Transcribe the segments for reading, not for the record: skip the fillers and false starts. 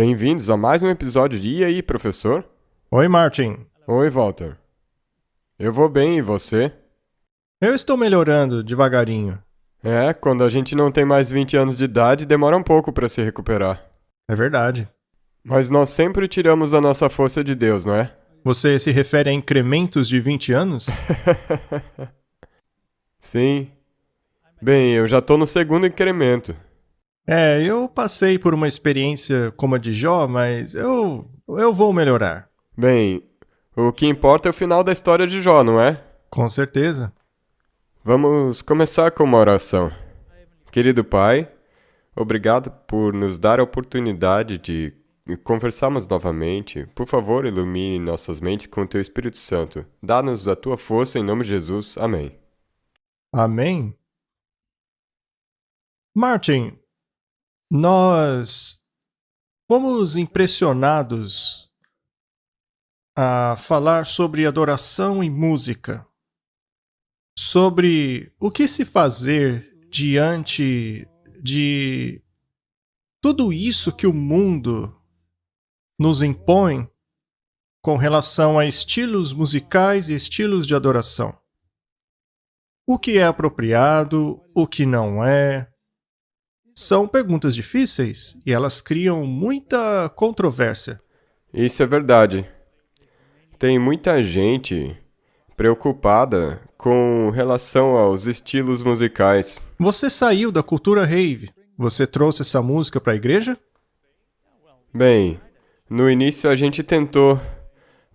Bem-vindos a mais um episódio de E aí, professor? Oi, Martin. Oi, Walter. Eu vou bem, e você? Eu estou melhorando devagarinho. Quando a gente não tem mais 20 anos de idade, demora um pouco para se recuperar. É verdade. Mas nós sempre tiramos a nossa força de Deus, não é? Você se refere a incrementos de 20 anos? Sim. Bem, eu já tô no segundo incremento. Eu passei por uma experiência como a de Jó, mas eu vou melhorar. Bem, o que importa é o final da história de Jó, não é? Com certeza. Vamos começar com uma oração. Querido Pai, obrigado por nos dar a oportunidade de conversarmos novamente. Por favor, ilumine nossas mentes com o Teu Espírito Santo. Dá-nos a Tua força em nome de Jesus. Amém. Amém? Martin, nós fomos impressionados a falar sobre adoração e música, sobre o que se fazer diante de tudo isso que o mundo nos impõe com relação a estilos musicais e estilos de adoração. O que é apropriado, o que não é. São perguntas difíceis e elas criam muita controvérsia. Isso é verdade. Tem muita gente preocupada com relação aos estilos musicais. Você saiu da cultura rave. Você trouxe essa música para a igreja? Bem, no início a gente tentou,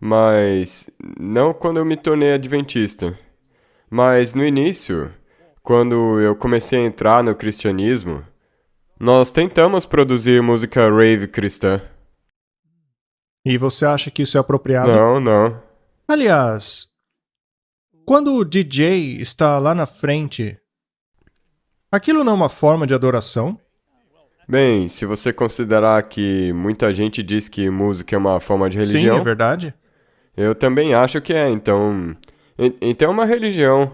mas não quando eu me tornei adventista. Mas no início, quando eu comecei a entrar no cristianismo, nós tentamos produzir música rave cristã. E você acha que isso é apropriado? Não. Aliás, quando o DJ está lá na frente, aquilo não é uma forma de adoração? Bem, se você considerar que muita gente diz que música é uma forma de Sim, religião, é verdade. eu também acho que é, então. Então é uma religião.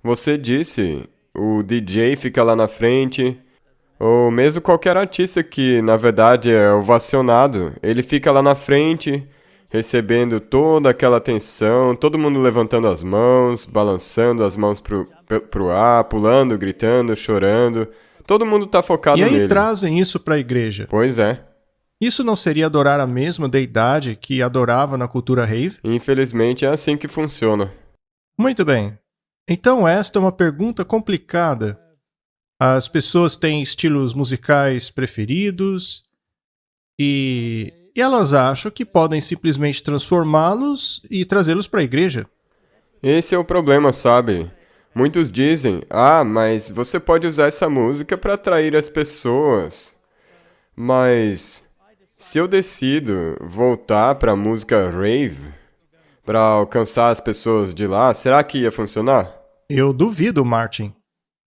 Você disse, o DJ fica lá na frente, ou mesmo qualquer artista que, na verdade, é ovacionado, ele fica lá na frente, recebendo toda aquela atenção, todo mundo levantando as mãos, balançando as mãos pro ar, pulando, gritando, chorando. Todo mundo tá focado E aí nele. trazem isso para a igreja. Pois é. Isso não seria adorar a mesma deidade que adorava na cultura rave? Infelizmente é assim que funciona. Muito bem. Então esta é uma pergunta complicada. As pessoas têm estilos musicais preferidos e elas acham que podem simplesmente transformá-los e trazê-los para a igreja. Esse é o problema, sabe? Muitos dizem, mas você pode usar essa música para atrair as pessoas. Mas se eu decido voltar para a música rave, para alcançar as pessoas de lá, será que ia funcionar? Eu duvido, Martin.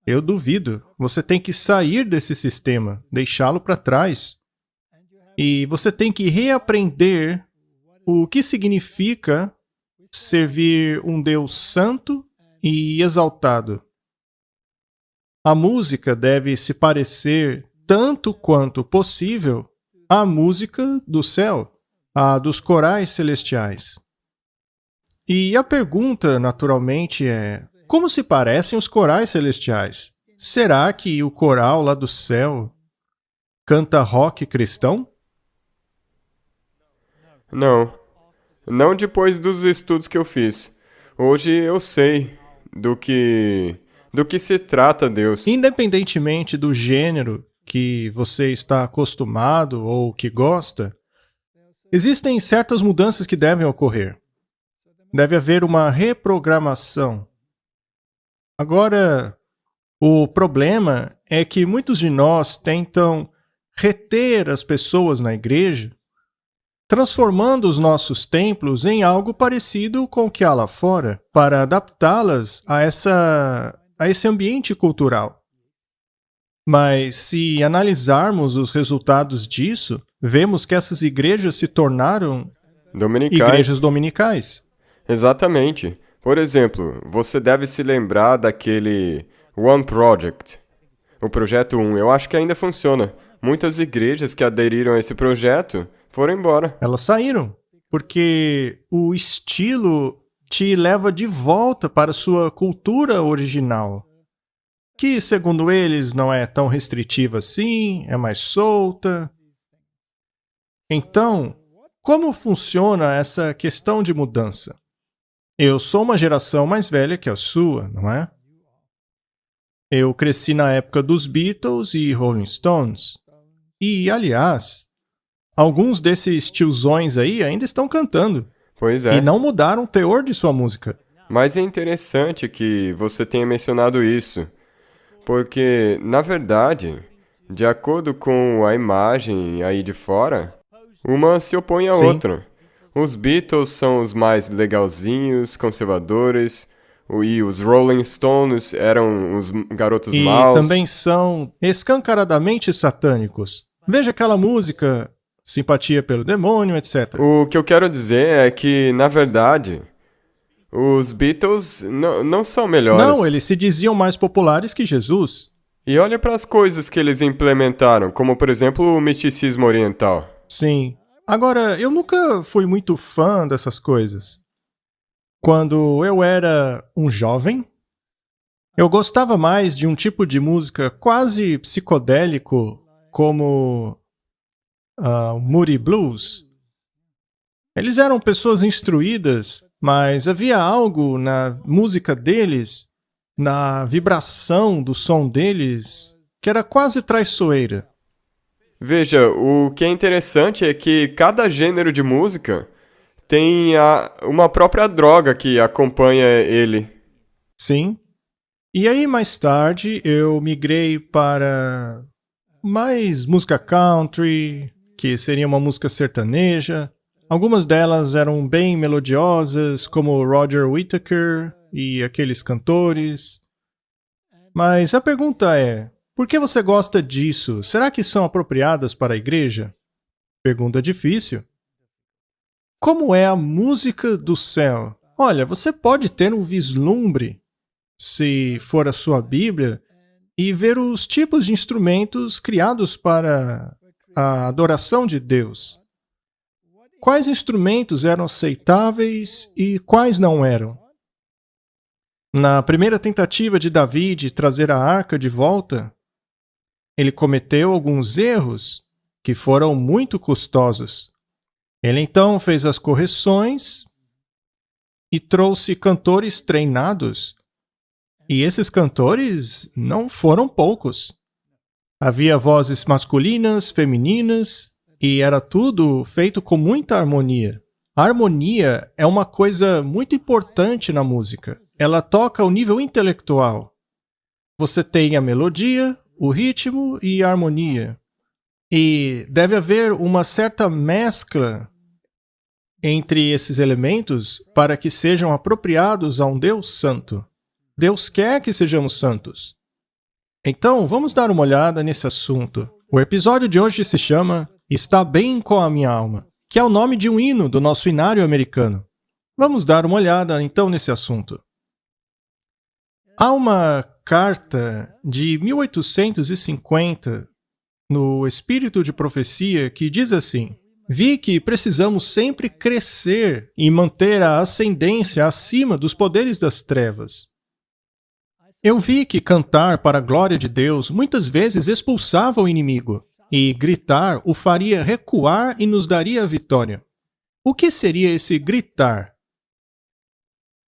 Eu duvido. Você tem que sair desse sistema, deixá-lo para trás. E você tem que reaprender o que significa servir um Deus santo e exaltado. A música deve se parecer tanto quanto possível à música do céu, à dos corais celestiais. E a pergunta, naturalmente, é: como se parecem os corais celestiais? Será que o coral lá do céu canta rock cristão? Não depois dos estudos que eu fiz. Hoje eu sei do que se trata Deus. Independentemente do gênero que você está acostumado ou que gosta, existem certas mudanças que devem ocorrer. Deve haver uma reprogramação. Agora, o problema é que muitos de nós tentam reter as pessoas na igreja, transformando os nossos templos em algo parecido com o que há lá fora, para adaptá-las a esse ambiente cultural. Mas se analisarmos os resultados disso, vemos que essas igrejas se tornaram igrejas dominicais. Exatamente. Por exemplo, você deve se lembrar daquele One Project. O Projeto 1, eu acho que ainda funciona. muitas igrejas que aderiram a esse projeto foram embora. Elas saíram, porque o estilo te leva de volta para sua cultura original, que, segundo eles, não é tão restritiva assim, é mais solta. Então, como funciona essa questão de mudança? Eu sou uma geração mais velha que a sua, não é? Eu cresci na época dos Beatles e Rolling Stones. E, aliás, alguns desses tiozões aí ainda estão cantando. Pois é. E não mudaram o teor de sua música. Mas é interessante que você tenha mencionado isso, porque, na verdade, de acordo com a imagem aí de fora, uma se opõe à Sim. outra. Os Beatles são os mais legalzinhos, conservadores, e os Rolling Stones eram os garotos E maus. também são escancaradamente satânicos. Veja aquela música, Simpatia pelo Demônio, etc. O que eu quero dizer é que, na verdade, os Beatles não são melhores. Não, eles se diziam mais populares que Jesus. E olha para as coisas que eles implementaram, como, por exemplo, o misticismo oriental. Sim. Agora, eu nunca fui muito fã dessas coisas. Quando eu era um jovem, eu gostava mais de um tipo de música quase psicodélico, como o Moody Blues. Eles eram pessoas instruídas, mas havia algo na música deles, na vibração do som deles, que era quase traiçoeira. Veja, o que é interessante é que cada gênero de música tem uma própria droga que acompanha ele. Sim. E aí, mais tarde, eu migrei para mais música country, que seria uma música sertaneja. Algumas delas eram bem melodiosas, como Roger Whittaker e aqueles cantores. Mas a pergunta é, por que você gosta disso? Será que são apropriadas para a igreja? Pergunta difícil. Como é a música do céu? Olha, você pode ter um vislumbre, se for a sua Bíblia, e ver os tipos de instrumentos criados para a adoração de Deus. Quais instrumentos eram aceitáveis e quais não eram? Na primeira tentativa de Davi de trazer a arca de volta, ele cometeu alguns erros que foram muito custosos. Ele então fez as correções e trouxe cantores treinados. E esses cantores não foram poucos. Havia vozes masculinas, femininas, e era tudo feito com muita harmonia. A harmonia é uma coisa muito importante na música. Ela toca ao nível intelectual. Você tem a melodia, o ritmo e a harmonia. E deve haver uma certa mescla entre esses elementos para que sejam apropriados a um Deus santo. Deus quer que sejamos santos. Então, vamos dar uma olhada nesse assunto. O episódio de hoje se chama Está Bem com a Minha Alma, que é o nome de um hino do nosso inário americano. Vamos dar uma olhada, então, nesse assunto. Há uma carta de 1850 no Espírito de Profecia que diz assim: vi que precisamos sempre crescer e manter a ascendência acima dos poderes das trevas. Eu vi que cantar para a glória de Deus muitas vezes expulsava o inimigo, e gritar o faria recuar e nos daria a vitória. O que seria esse gritar?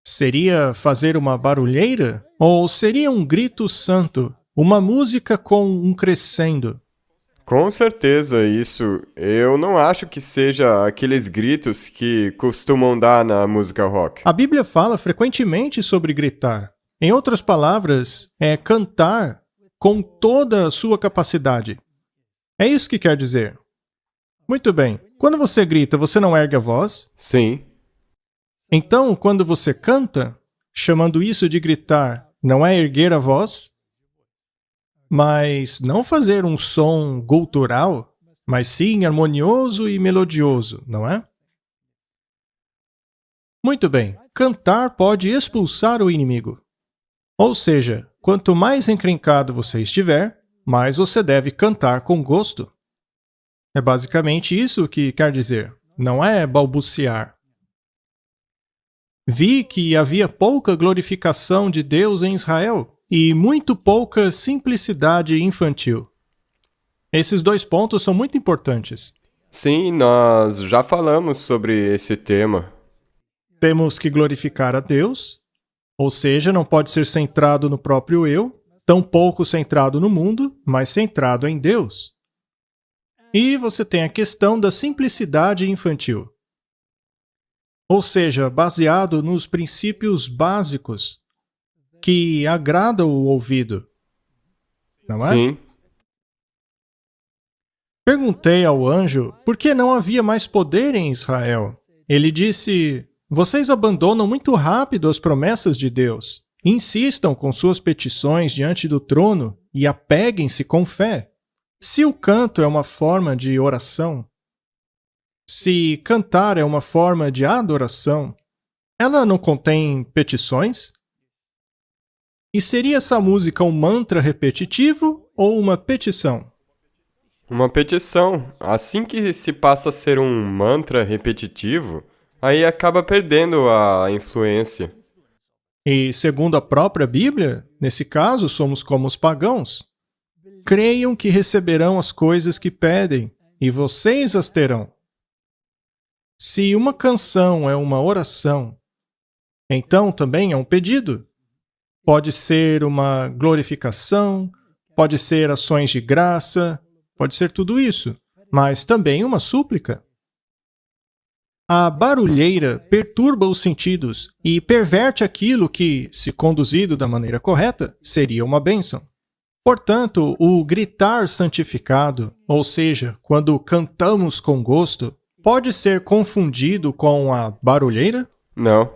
Seria fazer uma barulheira? Ou seria um grito santo, uma música com um crescendo? Com certeza, isso. Eu não acho que seja aqueles gritos que costumam dar na música rock. A Bíblia fala frequentemente sobre gritar. Em outras palavras, é cantar com toda a sua capacidade. É isso que quer dizer. Muito bem. Quando você grita, você não ergue a voz? Sim. Então, quando você canta, chamando isso de gritar, não é erguer a voz? Mas não fazer um som gutural, mas sim harmonioso e melodioso, não é? Muito bem. Cantar pode expulsar o inimigo. Ou seja, quanto mais encrencado você estiver, mas você deve cantar com gosto. É basicamente isso que quer dizer. Não é balbuciar. Vi que havia pouca glorificação de Deus em Israel e muito pouca simplicidade infantil. Esses 2 pontos são muito importantes. Sim, nós já falamos sobre esse tema. Temos que glorificar a Deus, ou seja, não pode ser centrado no próprio eu, tampouco centrado no mundo, mas centrado em Deus. E você tem a questão da simplicidade infantil. Ou seja, baseado nos princípios básicos que agradam o ouvido. Não é? Sim. Perguntei ao anjo por que não havia mais poder em Israel. Ele disse: vocês abandonam muito rápido as promessas de Deus. Insistam com suas petições diante do trono e apeguem-se com fé. Se o canto é uma forma de oração, se cantar é uma forma de adoração, ela não contém petições? E seria essa música um mantra repetitivo ou uma petição? Uma petição. Assim que se passa a ser um mantra repetitivo, aí acaba perdendo a influência. E, segundo a própria Bíblia, nesse caso somos como os pagãos. Creiam que receberão as coisas que pedem, e vocês as terão. Se uma canção é uma oração, então também é um pedido. Pode ser uma glorificação, pode ser ações de graça, pode ser tudo isso, mas também uma súplica. A barulheira perturba os sentidos e perverte aquilo que, se conduzido da maneira correta, seria uma bênção. Portanto, o gritar santificado, ou seja, quando cantamos com gosto, pode ser confundido com a barulheira? Não.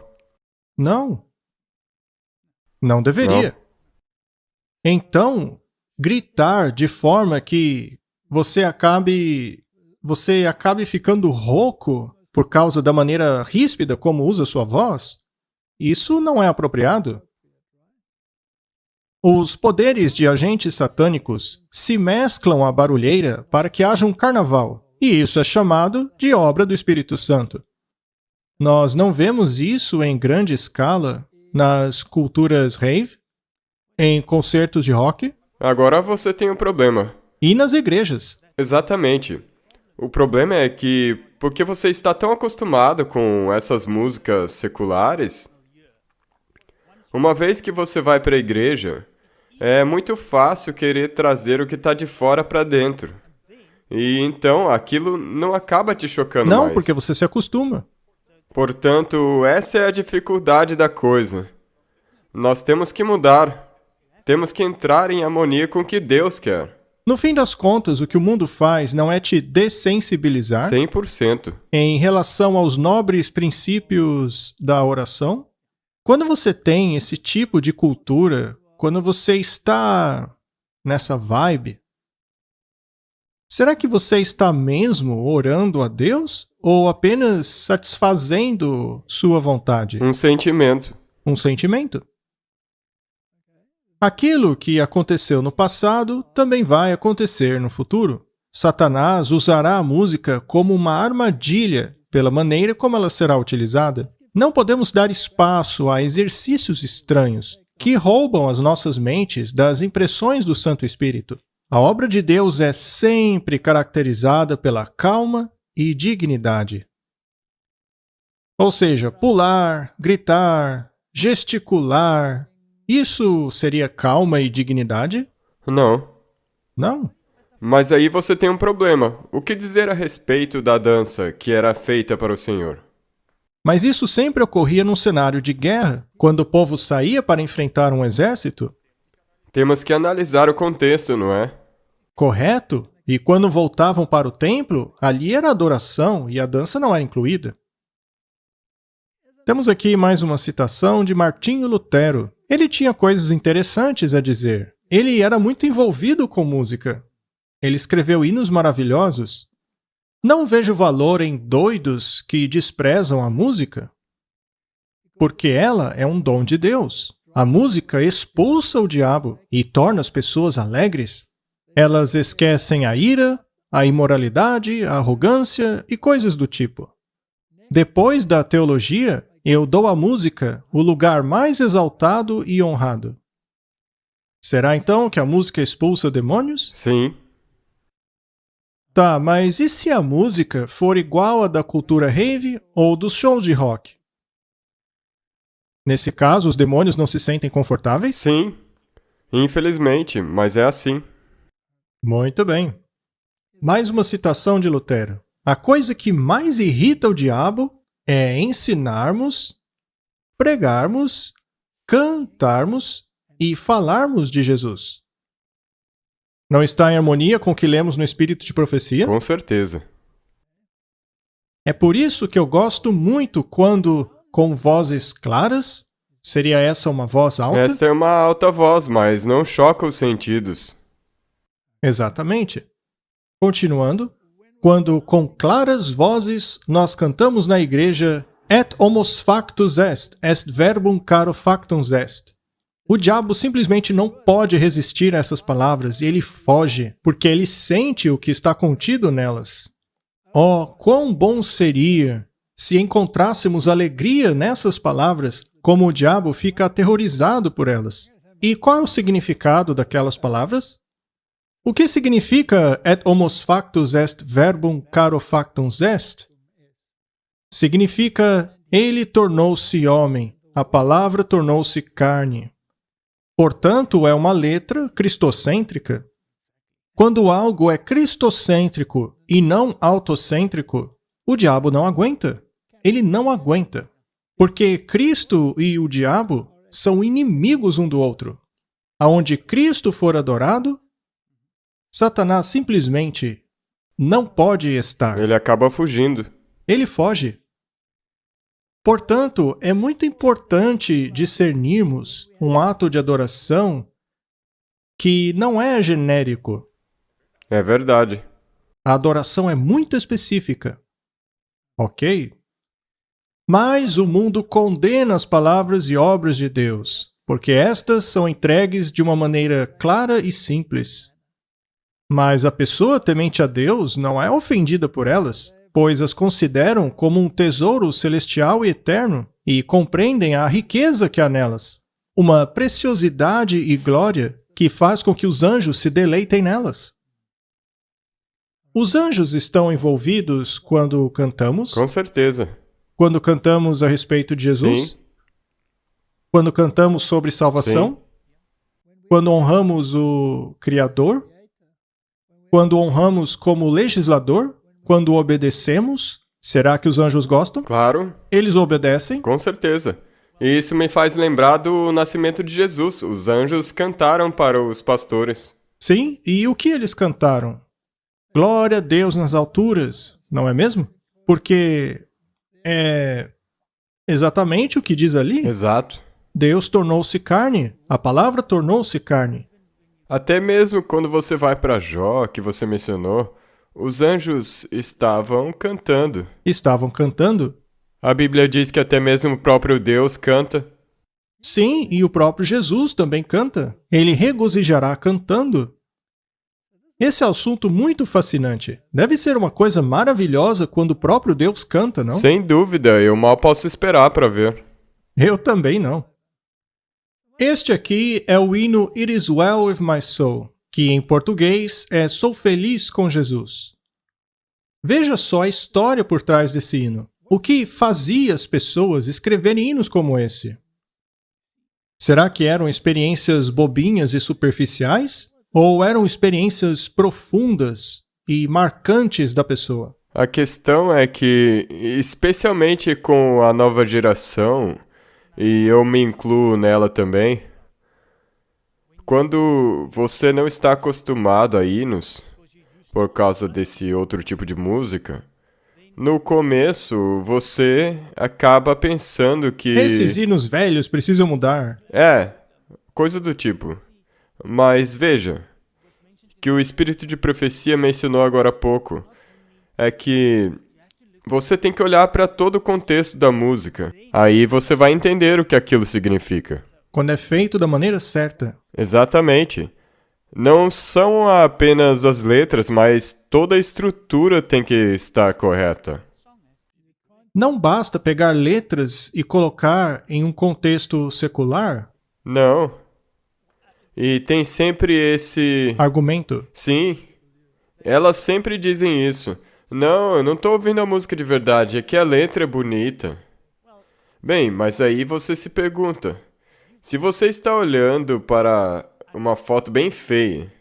Não. Não deveria. Não. Então, gritar de forma que você acabe ficando rouco por causa da maneira ríspida como usa sua voz, isso não é apropriado. Os poderes de agentes satânicos se mesclam à barulheira para que haja um carnaval, e isso é chamado de obra do Espírito Santo. Nós não vemos isso em grande escala nas culturas rave, em concertos de rock Agora você tem um problema. e nas igrejas. Exatamente. O problema é que, porque você está tão acostumado com essas músicas seculares, uma vez que você vai para a igreja, é muito fácil querer trazer o que está de fora para dentro. E então aquilo não acaba te chocando Não, mais. porque você se acostuma. Portanto, essa é a dificuldade da coisa. Nós temos que mudar. Temos que entrar em harmonia com o que Deus quer. No fim das contas, o que o mundo faz não é te dessensibilizar 100%. em relação aos nobres princípios da oração. Quando você tem esse tipo de cultura, quando você está nessa vibe, será que você está mesmo orando a Deus ou apenas satisfazendo sua vontade? Um sentimento. Um sentimento. Aquilo que aconteceu no passado também vai acontecer no futuro. Satanás usará a música como uma armadilha pela maneira como ela será utilizada. Não podemos dar espaço a exercícios estranhos que roubam as nossas mentes das impressões do Santo Espírito. A obra de Deus é sempre caracterizada pela calma e dignidade. Ou seja, pular, gritar, gesticular, isso seria calma e dignidade? Não. Não. Mas aí você tem um problema. O que dizer a respeito da dança que era feita para o Senhor? Mas isso sempre ocorria num cenário de guerra, quando o povo saía para enfrentar um exército. Temos que analisar o contexto, não é? Correto? E quando voltavam para o templo, ali era adoração e a dança não era incluída. Temos aqui mais uma citação de Martinho Lutero. Ele tinha coisas interessantes a dizer. Ele era muito envolvido com música. Ele escreveu hinos maravilhosos. Não vejo valor em doidos que desprezam a música, porque ela é um dom de Deus. A música expulsa o diabo e torna as pessoas alegres. Elas esquecem a ira, a imoralidade, a arrogância e coisas do tipo. Depois da teologia, eu dou à música o lugar mais exaltado e honrado. Será então que a música expulsa demônios? Sim. Tá, mas e se a música for igual à da cultura rave ou dos shows de rock? Nesse caso, os demônios não se sentem confortáveis? Sim. Infelizmente, mas é assim. Muito bem. Mais uma citação de Lutero. A coisa que mais irrita o diabo é ensinarmos, pregarmos, cantarmos e falarmos de Jesus. Não está em harmonia com o que lemos no Espírito de Profecia? Com certeza. É por isso que eu gosto muito quando, com vozes claras, seria essa uma voz alta? Essa é uma alta voz, mas não choca os sentidos. Exatamente. Continuando, quando com claras vozes nós cantamos na igreja Et homos factus est verbum caro factum est. O diabo simplesmente não pode resistir a essas palavras e ele foge, porque ele sente o que está contido nelas. Oh, quão bom seria se encontrássemos alegria nessas palavras, como o diabo fica aterrorizado por elas. E qual é o significado daquelas palavras? O que significa et homos factus est verbum caro factum est? Significa ele tornou-se homem, a palavra tornou-se carne. Portanto, é uma letra cristocêntrica. Quando algo é cristocêntrico e não autocêntrico, o diabo não aguenta. Ele não aguenta. Porque Cristo e o diabo são inimigos um do outro. Aonde Cristo for adorado, Satanás simplesmente não pode estar. Ele acaba fugindo. Ele foge. Portanto, é muito importante discernirmos um ato de adoração que não é genérico. É verdade. A adoração é muito específica. Ok? Mas o mundo condena as palavras e obras de Deus, porque estas são entregues de uma maneira clara e simples. Mas a pessoa temente a Deus não é ofendida por elas, pois as consideram como um tesouro celestial e eterno e compreendem a riqueza que há nelas, uma preciosidade e glória que faz com que os anjos se deleitem nelas. Os anjos estão envolvidos quando cantamos? Com certeza. Quando cantamos a respeito de Jesus? Sim. Quando cantamos sobre salvação? Sim. Quando honramos o Criador? Quando honramos como legislador? Quando obedecemos? Será que os anjos gostam? Claro. Eles obedecem? Com certeza. E isso me faz lembrar do nascimento de Jesus. Os anjos cantaram para os pastores. Sim, e o que eles cantaram? Glória a Deus nas alturas, não é mesmo? Porque é exatamente o que diz ali. Exato. Deus tornou-se carne, a palavra tornou-se carne. Até mesmo quando você vai para Jó, que você mencionou, os anjos estavam cantando. Estavam cantando? A Bíblia diz que até mesmo o próprio Deus canta. Sim, e o próprio Jesus também canta. Ele regozijará cantando. Esse é um assunto muito fascinante. Deve ser uma coisa maravilhosa quando o próprio Deus canta, não? Sem dúvida, eu mal posso esperar para ver. Eu também não. Este aqui é o hino It Is Well With My Soul, que em português é Sou Feliz com Jesus. Veja só a história por trás desse hino. O que fazia as pessoas escreverem hinos como esse? Será que eram experiências bobinhas e superficiais? Ou eram experiências profundas e marcantes da pessoa? A questão é que, especialmente com a nova geração, e eu me incluo nela também, quando você não está acostumado a hinos, por causa desse outro tipo de música, no começo você acaba pensando que... Esses hinos velhos precisam mudar. É, coisa do tipo. Mas veja, que o espírito de profecia mencionou agora há pouco, é que você tem que olhar para todo o contexto da música. Aí você vai entender o que aquilo significa. Quando é feito da maneira certa. Exatamente. Não são apenas as letras, mas toda a estrutura tem que estar correta. Não basta pegar letras e colocar em um contexto secular? Não. E tem sempre esse... Argumento. Sim, elas sempre dizem isso. Não, eu não tô ouvindo a música de verdade, é que a letra é bonita. Bem, mas aí você se pergunta, se você está olhando para uma foto bem feia,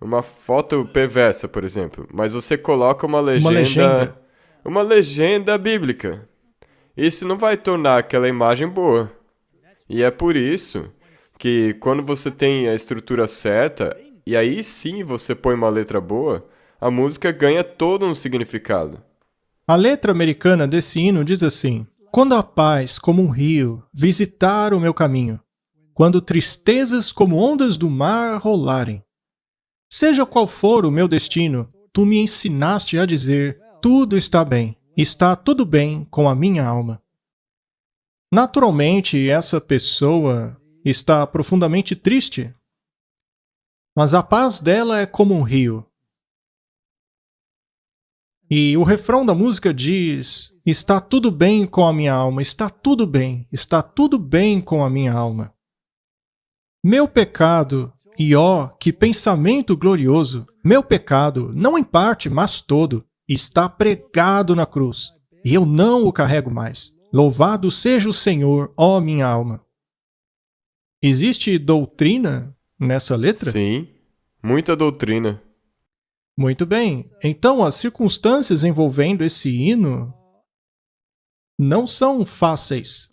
uma foto perversa, por exemplo, mas você coloca uma legenda... Uma legenda bíblica. Isso não vai tornar aquela imagem boa. E é por isso que quando você tem a estrutura certa, e aí sim você põe uma letra boa, a música ganha todo um significado. A letra americana desse hino diz assim: quando a paz, como um rio, visitar o meu caminho, quando tristezas como ondas do mar rolarem, seja qual for o meu destino, tu me ensinaste a dizer: tudo está tudo bem com a minha alma. Naturalmente, essa pessoa está profundamente triste, mas a paz dela é como um rio. E o refrão da música diz: está tudo bem com a minha alma, está tudo bem com a minha alma. Meu pecado, e ó, que pensamento glorioso, meu pecado, não em parte, mas todo, está pregado na cruz, e eu não o carrego mais. Louvado seja o Senhor, ó minha alma. Existe doutrina nessa letra? Sim, muita doutrina. Muito bem. Então, as circunstâncias envolvendo esse hino não são fáceis.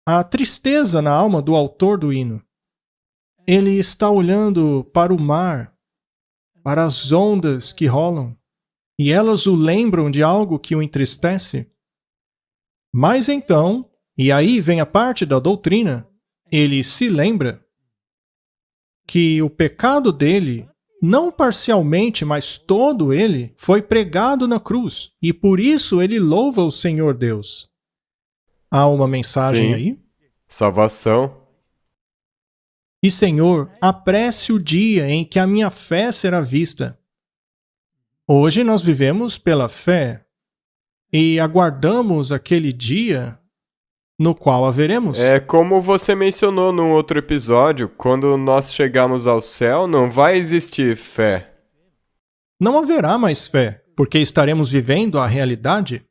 A tristeza na alma do autor do hino. Ele está olhando para o mar, para as ondas que rolam, e elas o lembram de algo que o entristece. Mas então, e aí vem a parte da doutrina, ele se lembra que o pecado dele, não parcialmente, mas todo ele, foi pregado na cruz, e por isso ele louva o Senhor Deus. Há uma mensagem Sim, aí? salvação. E Senhor, apresse o dia em que a minha fé será vista. Hoje nós vivemos pela fé e aguardamos aquele dia no qual a veremos. É como você mencionou num outro episódio, quando nós chegarmos ao céu, não vai existir fé. Não haverá mais fé, porque estaremos vivendo a realidade.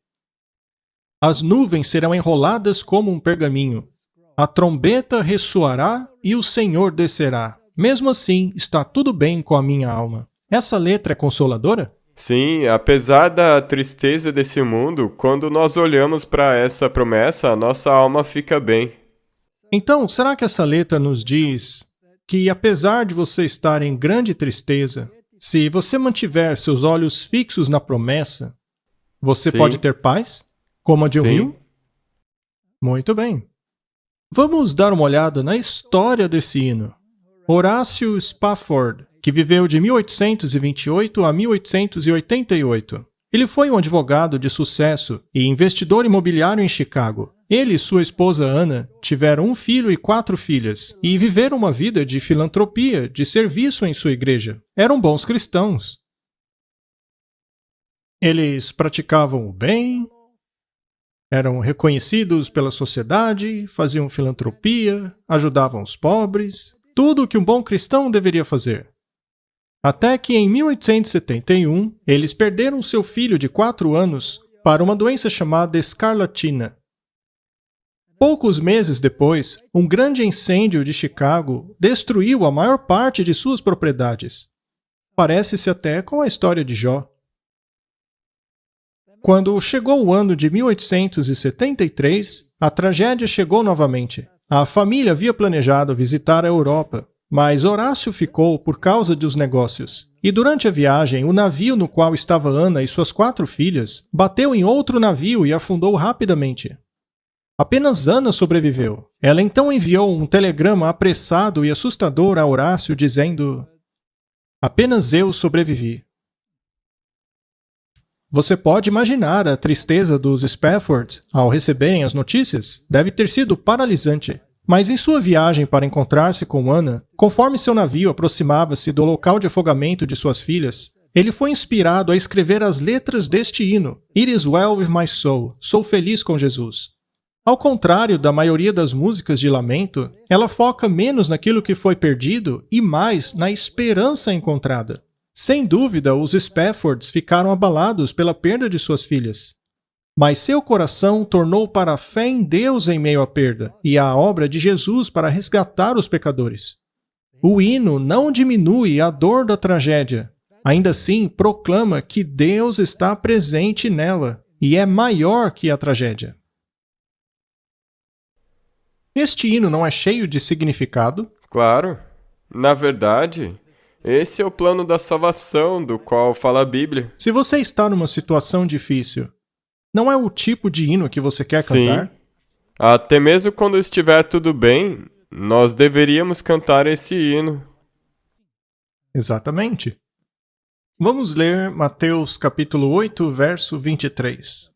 As nuvens serão enroladas como um pergaminho. A trombeta ressoará e o Senhor descerá. Mesmo assim, está tudo bem com a minha alma. Essa letra é consoladora? Sim, apesar da tristeza desse mundo, quando nós olhamos para essa promessa, a nossa alma fica bem. Então, será que essa letra nos diz que, apesar de você estar em grande tristeza, se você mantiver seus olhos fixos na promessa, você Sim. pode ter paz, como a de um Sim. rio? Muito bem. Vamos dar uma olhada na história desse hino. Horácio Spafford, que viveu de 1828 a 1888. Ele foi um advogado de sucesso e investidor imobiliário em Chicago. Ele e sua esposa Anna tiveram um filho e 4 filhas e viveram uma vida de filantropia, de serviço em sua igreja. Eram bons cristãos. Eles praticavam o bem, eram reconhecidos pela sociedade, faziam filantropia, ajudavam os pobres, tudo o que um bom cristão deveria fazer. Até que em 1871, eles perderam seu filho de 4 anos para uma doença chamada escarlatina. Poucos meses depois, um grande incêndio de Chicago destruiu a maior parte de suas propriedades. Parece-se até com a história de Jó. Quando chegou o ano de 1873, a tragédia chegou novamente. A família havia planejado visitar a Europa, mas Horácio ficou por causa dos negócios. E durante a viagem, o navio no qual estava Ana e suas 4 filhas bateu em outro navio e afundou rapidamente. Apenas Ana sobreviveu. Ela então enviou um telegrama apressado e assustador a Horácio dizendo: "Apenas eu sobrevivi." Você pode imaginar a tristeza dos Spaffords ao receberem as notícias? Deve ter sido paralisante. Mas em sua viagem para encontrar-se com Ana, conforme seu navio aproximava-se do local de afogamento de suas filhas, ele foi inspirado a escrever as letras deste hino, It is well with my soul, sou feliz com Jesus. Ao contrário da maioria das músicas de lamento, ela foca menos naquilo que foi perdido e mais na esperança encontrada. Sem dúvida, os Spaffords ficaram abalados pela perda de suas filhas. Mas seu coração tornou para a fé em Deus em meio à perda e à obra de Jesus para resgatar os pecadores. O hino não diminui a dor da tragédia. Ainda assim, proclama que Deus está presente nela e é maior que a tragédia. Este hino não é cheio de significado? Claro. Na verdade, esse é o plano da salvação do qual fala a Bíblia. Se você está numa situação difícil, não é o tipo de hino que você quer cantar? Sim. Até mesmo quando estiver tudo bem, nós deveríamos cantar esse hino. Exatamente. Vamos ler Mateus capítulo 8, verso 23.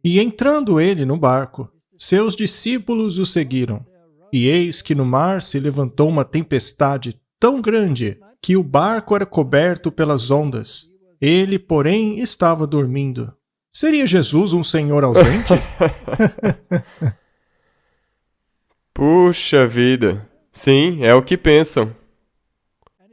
E entrando ele no barco, seus discípulos o seguiram. E eis que no mar se levantou uma tempestade tão grande que o barco era coberto pelas ondas. Ele, porém, estava dormindo. Seria Jesus um senhor ausente? Puxa vida. Sim, é o que pensam.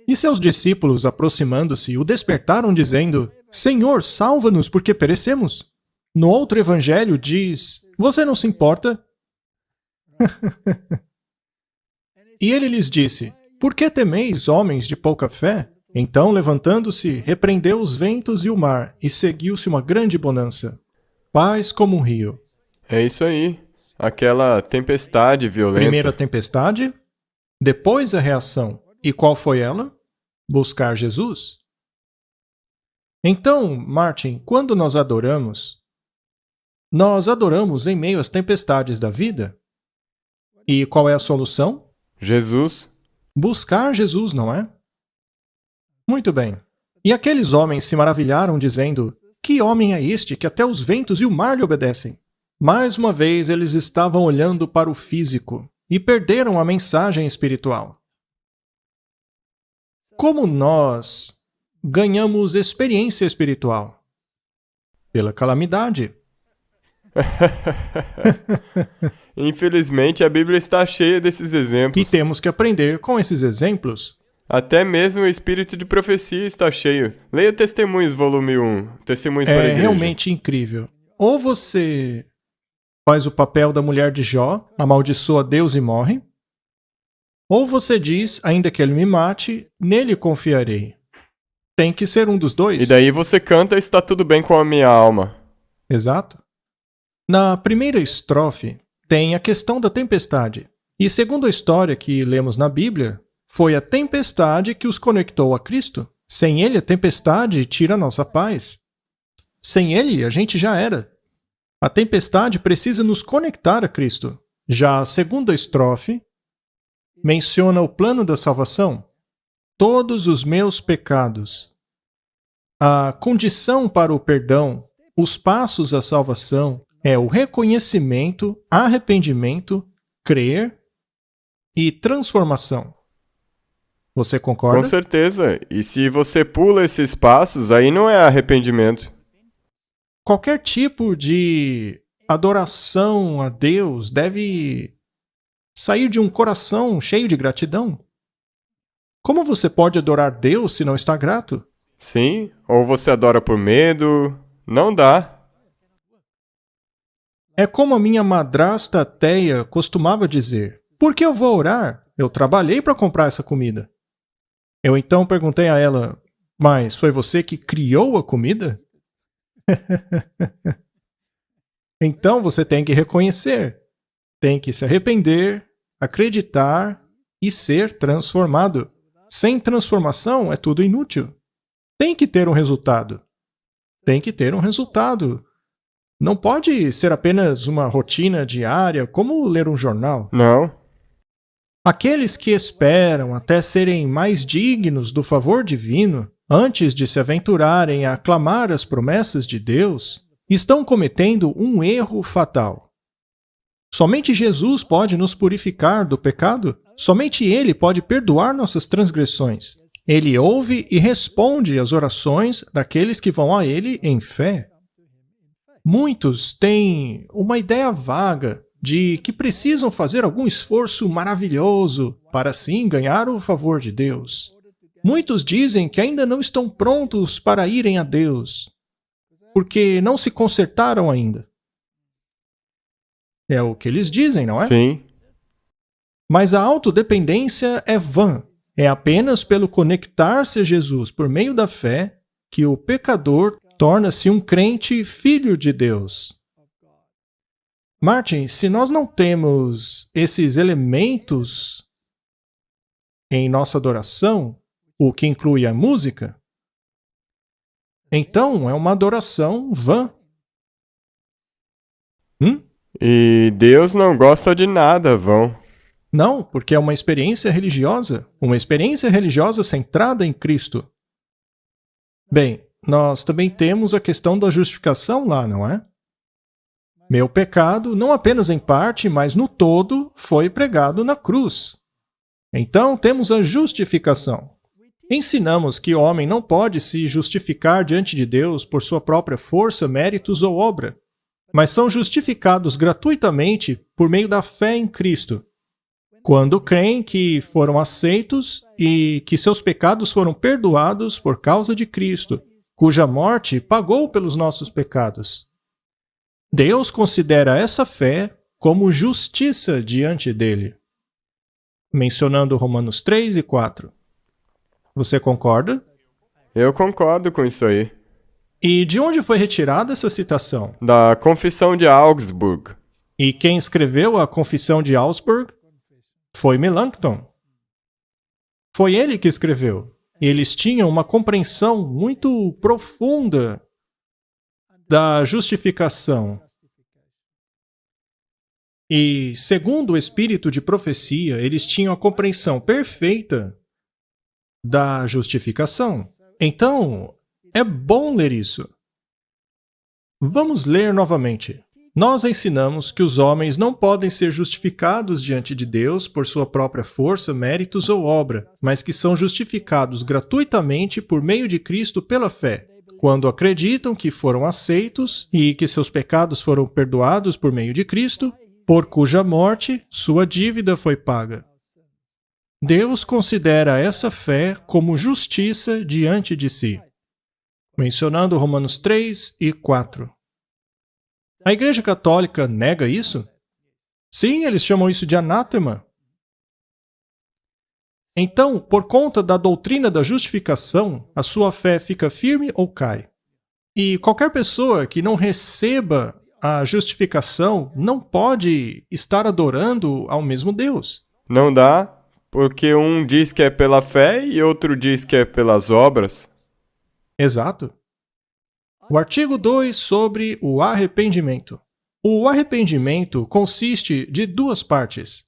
E seus discípulos, aproximando-se, o despertaram, dizendo: Senhor, salva-nos, porque perecemos. No outro evangelho diz: Você não se importa? E ele lhes disse: Por que temeis, homens de pouca fé? Então, levantando-se, repreendeu os ventos e o mar, e seguiu-se uma grande bonança. Paz como um rio. É isso aí. Aquela tempestade violenta. Primeira tempestade, depois a reação. E qual foi ela? Buscar Jesus. Então, Martin, quando nós adoramos em meio às tempestades da vida. E qual é a solução? Jesus. Buscar Jesus, não é? Muito bem. E aqueles homens se maravilharam, dizendo: Que homem é este que até os ventos e o mar lhe obedecem? Mais uma vez eles estavam olhando para o físico e perderam a mensagem espiritual. Como nós ganhamos experiência espiritual? Pela calamidade. Infelizmente, a Bíblia está cheia desses exemplos. E temos que aprender com esses exemplos. Até mesmo o espírito de profecia está cheio. Leia Testemunhos, volume 1. Testemunhos para a Igreja. É realmente incrível. Ou você faz o papel da mulher de Jó, amaldiçoa Deus e morre. Ou você diz, ainda que ele me mate, nele confiarei. Tem que ser um dos dois. E daí você canta Está tudo bem com a minha alma. Exato. Na primeira estrofe, tem a questão da tempestade. E segundo a história que lemos na Bíblia, foi a tempestade que os conectou a Cristo. Sem ele, a tempestade tira a nossa paz. Sem ele, a gente já era. A tempestade precisa nos conectar a Cristo. Já a segunda estrofe menciona o plano da salvação. Todos os meus pecados. A condição para o perdão, os passos à salvação, é o reconhecimento, arrependimento, crer e transformação. Você concorda? Com certeza. E se você pula esses passos, aí não é arrependimento. Qualquer tipo de adoração a Deus deve sair de um coração cheio de gratidão. Como você pode adorar Deus se não está grato? Sim, ou você adora por medo. Não dá. É como a minha madrasta ateia costumava dizer: Por que eu vou orar? Eu trabalhei para comprar essa comida. Eu então perguntei a ela: Mas foi você que criou a comida? Então você tem que reconhecer, tem que se arrepender, acreditar e ser transformado. Sem transformação é tudo inútil. Tem que ter um resultado. Tem que ter um resultado. Não pode ser apenas uma rotina diária, como ler um jornal. Não. Aqueles que esperam até serem mais dignos do favor divino, antes de se aventurarem a aclamar as promessas de Deus, estão cometendo um erro fatal. Somente Jesus pode nos purificar do pecado. Somente Ele pode perdoar nossas transgressões. Ele ouve e responde às orações daqueles que vão a Ele em fé. Muitos têm uma ideia vaga de que precisam fazer algum esforço maravilhoso para assim ganhar o favor de Deus. Muitos dizem que ainda não estão prontos para irem a Deus, porque não se consertaram ainda. É o que eles dizem, não é? Sim. Mas a autodependência é vã. É apenas pelo conectar-se a Jesus por meio da fé que o pecador torna-se um crente filho de Deus. Martin, se nós não temos esses elementos em nossa adoração, o que inclui a música, então é uma adoração vã. E Deus não gosta de nada vão. Não, porque é uma experiência religiosa centrada em Cristo. Bem, nós também temos a questão da justificação lá, não é? Meu pecado, não apenas em parte, mas no todo, foi pregado na cruz. Então temos a justificação. Ensinamos que o homem não pode se justificar diante de Deus por sua própria força, méritos ou obra, mas são justificados gratuitamente por meio da fé em Cristo, quando creem que foram aceitos e que seus pecados foram perdoados por causa de Cristo, cuja morte pagou pelos nossos pecados. Deus considera essa fé como justiça diante dele. Mencionando Romanos 3 e 4. Você concorda? Eu concordo com isso aí. E de onde foi retirada essa citação? Da Confissão de Augsburg. E quem escreveu a Confissão de Augsburg? Foi Melanchthon. Foi ele que escreveu. E eles tinham uma compreensão muito profunda da justificação. E, segundo o espírito de profecia, eles tinham a compreensão perfeita da justificação. Então, é bom ler isso. Vamos ler novamente. Nós ensinamos que os homens não podem ser justificados diante de Deus por sua própria força, méritos ou obra, mas que são justificados gratuitamente por meio de Cristo pela fé, quando acreditam que foram aceitos e que seus pecados foram perdoados por meio de Cristo, por cuja morte sua dívida foi paga. Deus considera essa fé como justiça diante de si. Mencionando Romanos 3 e 4. A Igreja Católica nega isso? Sim, eles chamam isso de anátema. Então, por conta da doutrina da justificação, a sua fé fica firme ou cai. E qualquer pessoa que não receba a justificação não pode estar adorando ao mesmo Deus. Não dá, porque um diz que é pela fé e outro diz que é pelas obras. Exato. O artigo 2 sobre o arrependimento. O arrependimento consiste de duas partes.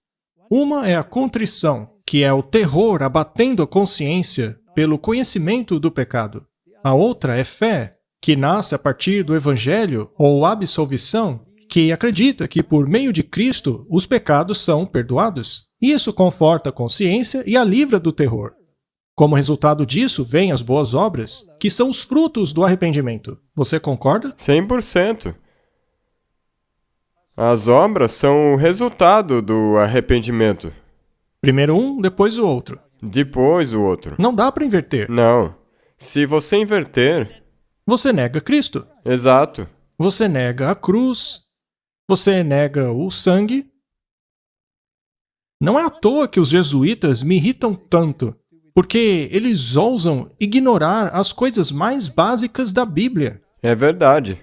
Uma é a contrição, que é o terror abatendo a consciência pelo conhecimento do pecado. A outra é fé, que nasce a partir do Evangelho ou absolvição, que acredita que por meio de Cristo os pecados são perdoados. Isso conforta a consciência e a livra do terror. Como resultado disso, vêm as boas obras, que são os frutos do arrependimento. Você concorda? 100%. As obras são o resultado do arrependimento. Primeiro um, depois o outro. Depois o outro. Não dá para inverter. Não. Se você inverter... Você nega Cristo. Exato. Você nega a cruz. Você nega o sangue. Não é à toa que os jesuítas me irritam tanto, porque eles ousam ignorar as coisas mais básicas da Bíblia. É verdade.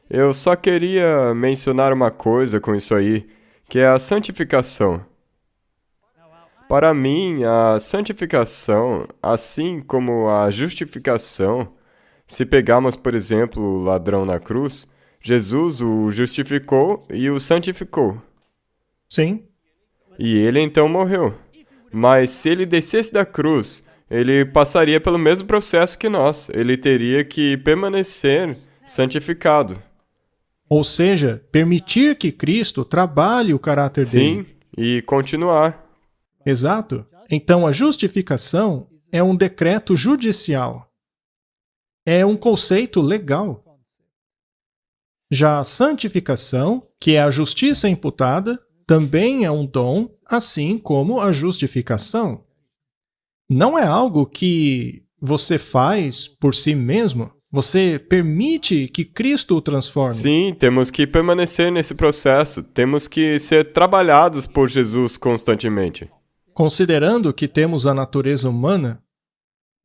Eu só queria mencionar uma coisa com isso aí, que é a santificação. Para mim, a santificação, assim como a justificação, se pegarmos, por exemplo, o ladrão na cruz, Jesus o justificou e o santificou. Sim. E ele então morreu. Mas se ele descesse da cruz, ele passaria pelo mesmo processo que nós. Ele teria que permanecer santificado. Ou seja, permitir que Cristo trabalhe o caráter dele. Sim, e continuar. Exato. Então, a justificação é um decreto judicial. É um conceito legal. Já a santificação, que é a justiça imputada, também é um dom, assim como a justificação. Não é algo que você faz por si mesmo. Você permite que Cristo o transforme. Sim, temos que permanecer nesse processo. Temos que ser trabalhados por Jesus constantemente. Considerando que temos a natureza humana,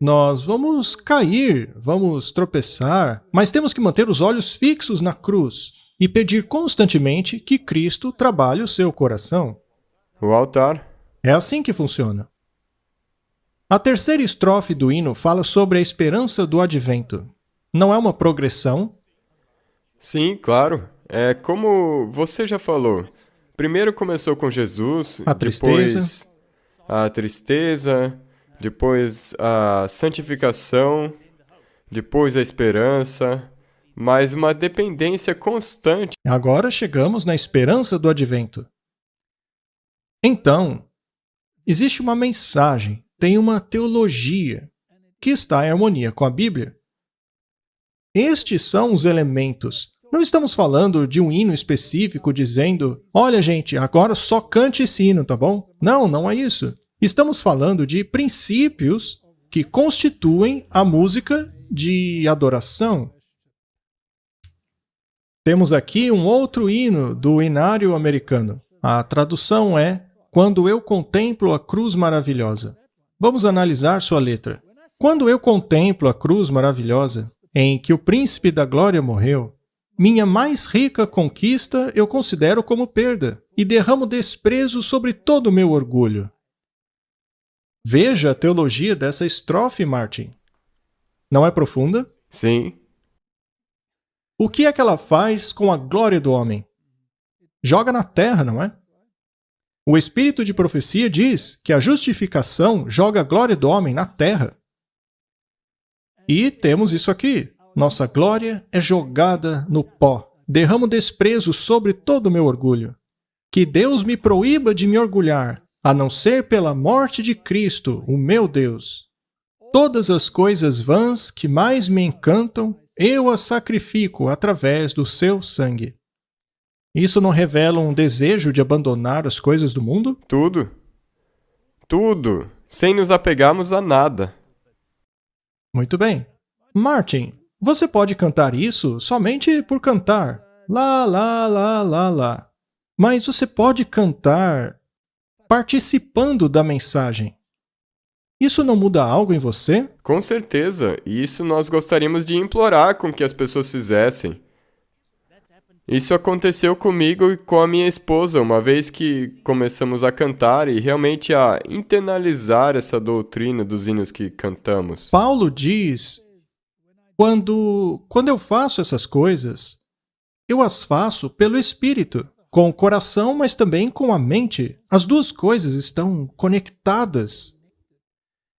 nós vamos cair, vamos tropeçar, mas temos que manter os olhos fixos na cruz e pedir constantemente que Cristo trabalhe o seu coração. O altar. É assim que funciona. A terceira estrofe do hino fala sobre a esperança do advento. Não é uma progressão? Sim, claro. É como você já falou. Primeiro começou com Jesus, A tristeza. depois a tristeza, depois a santificação, depois a esperança, mas uma dependência constante. Agora chegamos na esperança do advento. Então, existe uma mensagem, tem uma teologia que está em harmonia com a Bíblia. Estes são os elementos. Não estamos falando de um hino específico dizendo, olha gente, agora só cante esse hino, tá bom? Não, não é isso. Estamos falando de princípios que constituem a música de adoração. Temos aqui um outro hino do hinário americano. A tradução é Quando eu contemplo a cruz maravilhosa. Vamos analisar sua letra. Quando eu contemplo a cruz maravilhosa, em que o príncipe da glória morreu, minha mais rica conquista eu considero como perda e derramo desprezo sobre todo o meu orgulho. Veja a teologia dessa estrofe, Martin. Não é profunda? Sim, O que é que ela faz com a glória do homem? Joga na terra, não é? O espírito de profecia diz que a justificação joga a glória do homem na terra. E temos isso aqui. Nossa glória é jogada no pó. Derramo desprezo sobre todo o meu orgulho. Que Deus me proíba de me orgulhar, a não ser pela morte de Cristo, o meu Deus. Todas as coisas vãs que mais me encantam, eu as sacrifico através do seu sangue. Isso não revela um desejo de abandonar as coisas do mundo? tudo. Tudo, sem nos apegarmos a nada. Muito bem. Martin, você pode cantar isso somente por cantar. Lá, lá, lá, lá, lá. Mas você pode cantar participando da mensagem. Isso não muda algo em você? Com certeza, e isso nós gostaríamos de implorar com que as pessoas fizessem. Isso aconteceu comigo e com a minha esposa, uma vez que começamos a cantar e realmente a internalizar essa doutrina dos hinos que cantamos. Paulo diz, quando eu faço essas coisas, eu as faço pelo Espírito, com o coração, mas também com a mente. As duas coisas estão conectadas.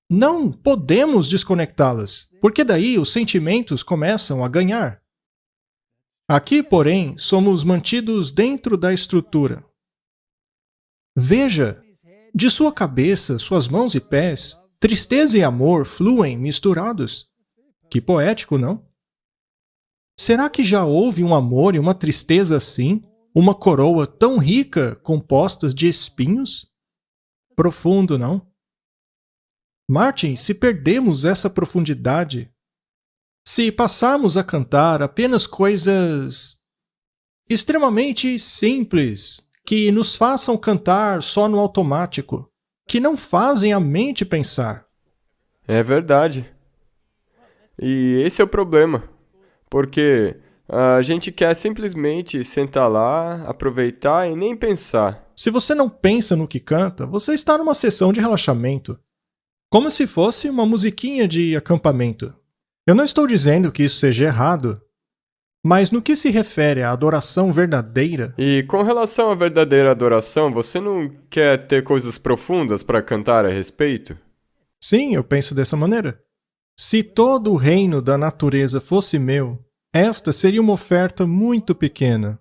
Não podemos desconectá-las, porque daí os sentimentos começam a ganhar. Aqui, porém, somos mantidos dentro da estrutura. Veja, de sua cabeça, suas mãos e pés, tristeza e amor fluem misturados. Que poético, não? Será que já houve um amor e uma tristeza assim? Uma coroa tão rica compostas de espinhos? Profundo, não? Martin, se perdemos essa profundidade, se passarmos a cantar apenas coisas extremamente simples, que nos façam cantar só no automático, que não fazem a mente pensar. É verdade. E esse é o problema, porque a gente quer simplesmente sentar lá, aproveitar e nem pensar. Se você não pensa no que canta, você está numa sessão de relaxamento, como se fosse uma musiquinha de acampamento. Eu não estou dizendo que isso seja errado, mas no que se refere à adoração verdadeira, E com relação à verdadeira adoração, você não quer ter coisas profundas para cantar a respeito? sim, eu penso dessa maneira. Se todo o reino da natureza fosse meu, esta seria uma oferta muito pequena.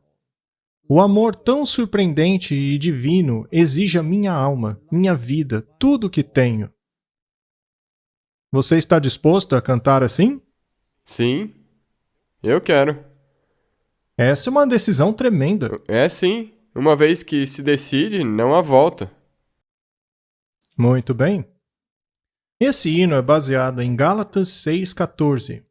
O amor tão surpreendente e divino exige a minha alma, minha vida, tudo o que tenho. Você está disposto a cantar assim? Sim, eu quero. Essa é uma decisão tremenda. É sim, uma vez que se decide, não há volta. Muito bem. Esse hino é baseado em Gálatas 6,14.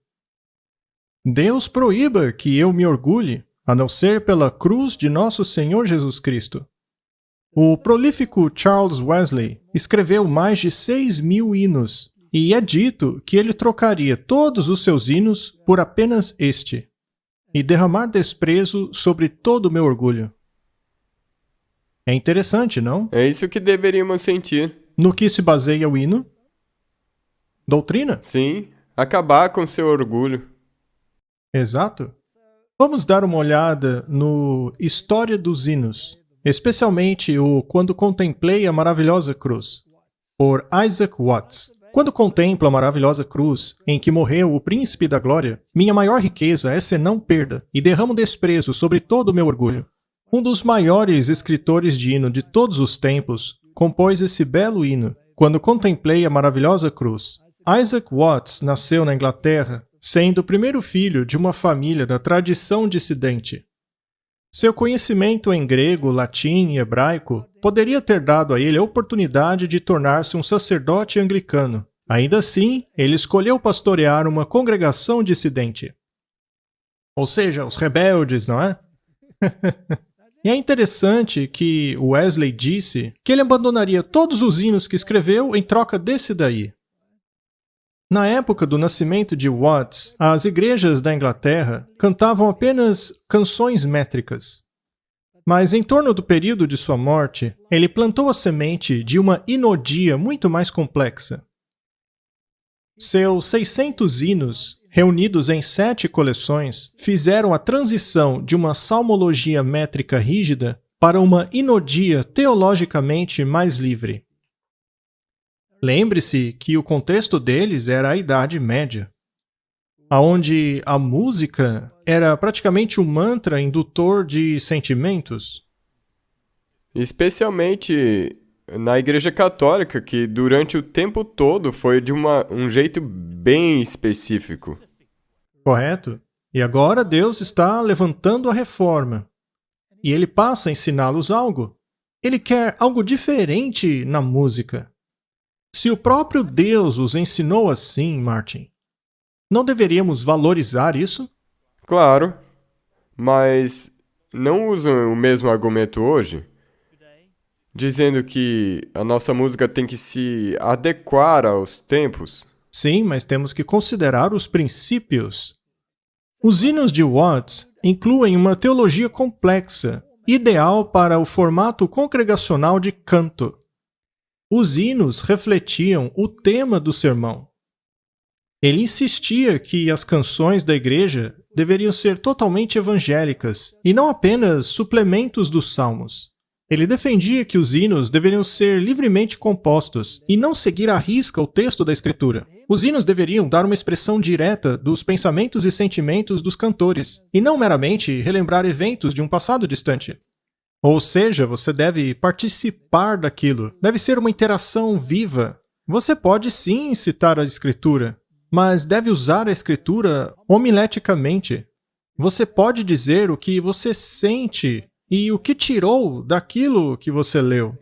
Deus proíba que eu me orgulhe, a não ser pela cruz de nosso Senhor Jesus Cristo. O prolífico Charles Wesley escreveu mais de 6.000 hinos, e é dito que ele trocaria todos os seus hinos por apenas este, e derramar desprezo sobre todo o meu orgulho. É interessante, não? É isso que deveríamos sentir. No que se baseia o hino? Doutrina? Sim, acabar com seu orgulho. Exato. Vamos dar uma olhada no História dos Hinos, especialmente o Quando Contemplei a Maravilhosa Cruz, por Isaac Watts. Quando contemplo a maravilhosa cruz, em que morreu o príncipe da glória, minha maior riqueza é senão perda, e derramo desprezo sobre todo o meu orgulho. Um dos maiores escritores de hino de todos os tempos compôs esse belo hino, Quando Contemplei a Maravilhosa Cruz. Isaac Watts nasceu na Inglaterra, sendo o primeiro filho de uma família da tradição dissidente. Seu conhecimento em grego, latim e hebraico poderia ter dado a ele a oportunidade de tornar-se um sacerdote anglicano. Ainda assim, ele escolheu pastorear uma congregação dissidente. Ou seja, os rebeldes, não é? E é interessante que Wesley disse que ele abandonaria todos os hinos que escreveu em troca desse daí. Na época do nascimento de Watts, as igrejas da Inglaterra cantavam apenas canções métricas. Mas em torno do período de sua morte, ele plantou a semente de uma hinodia muito mais complexa. Seus 600 hinos, reunidos em 7 coleções, fizeram a transição de uma salmologia métrica rígida para uma hinodia teologicamente mais livre. Lembre-se que o contexto deles era a Idade Média, onde a música era praticamente um mantra indutor de sentimentos. Especialmente na Igreja Católica, que durante o tempo todo foi de um jeito bem específico. Correto? E agora Deus está levantando a reforma. E ele passa a ensiná-los algo. Ele quer algo diferente na música. Se o próprio Deus os ensinou assim, Martin, não deveríamos valorizar isso? Claro, mas não usam o mesmo argumento hoje? Dizendo que a nossa música tem que se adequar aos tempos? Sim, mas temos que considerar os princípios. Os hinos de Watts incluem uma teologia complexa, ideal para o formato congregacional de canto. Os hinos refletiam o tema do sermão. Ele insistia que as canções da igreja deveriam ser totalmente evangélicas e não apenas suplementos dos salmos. Ele defendia que os hinos deveriam ser livremente compostos e não seguir à risca o texto da Escritura. Os hinos deveriam dar uma expressão direta dos pensamentos e sentimentos dos cantores, e não meramente relembrar eventos de um passado distante. Ou seja, você deve participar daquilo, deve ser uma interação viva. Você pode sim citar a Escritura, mas deve usar a Escritura homileticamente. Você pode dizer o que você sente e o que tirou daquilo que você leu.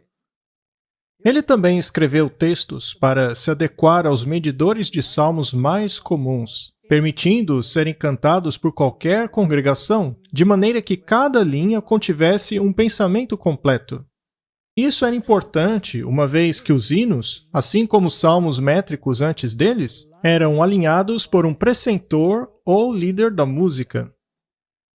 Ele também escreveu textos para se adequar aos medidores de salmos mais comuns, permitindo serem cantados por qualquer congregação, de maneira que cada linha contivesse um pensamento completo. Isso era importante, uma vez que os hinos, assim como os salmos métricos antes deles, eram alinhados por um precentor ou líder da música.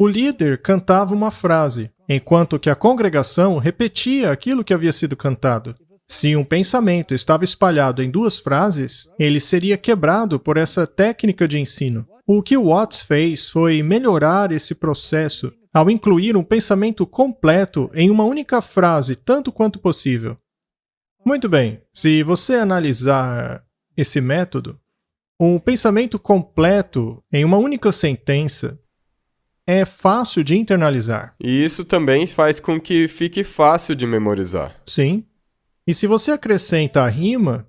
O líder cantava uma frase, enquanto que a congregação repetia aquilo que havia sido cantado. Se um pensamento estava espalhado em 2 frases, ele seria quebrado por essa técnica de ensino. O que Watts fez foi melhorar esse processo ao incluir um pensamento completo em uma única frase, tanto quanto possível. Muito bem, se você analisar esse método, um pensamento completo em uma única sentença é fácil de internalizar. E isso também faz com que fique fácil de memorizar. Sim. E se você acrescenta a rima,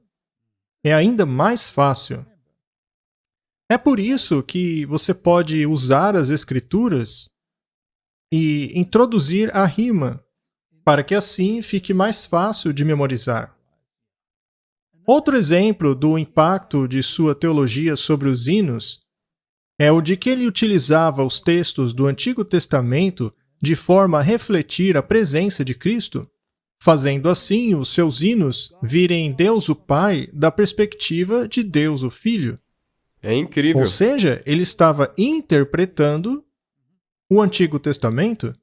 é ainda mais fácil. É por isso que você pode usar as escrituras e introduzir a rima, para que assim fique mais fácil de memorizar. Outro exemplo do impacto de sua teologia sobre os hinos é o de que ele utilizava os textos do Antigo Testamento de forma a refletir a presença de Cristo, fazendo assim os seus hinos virem Deus o Pai da perspectiva de Deus o Filho. É incrível. Ou seja, ele estava interpretando o Antigo Testamento,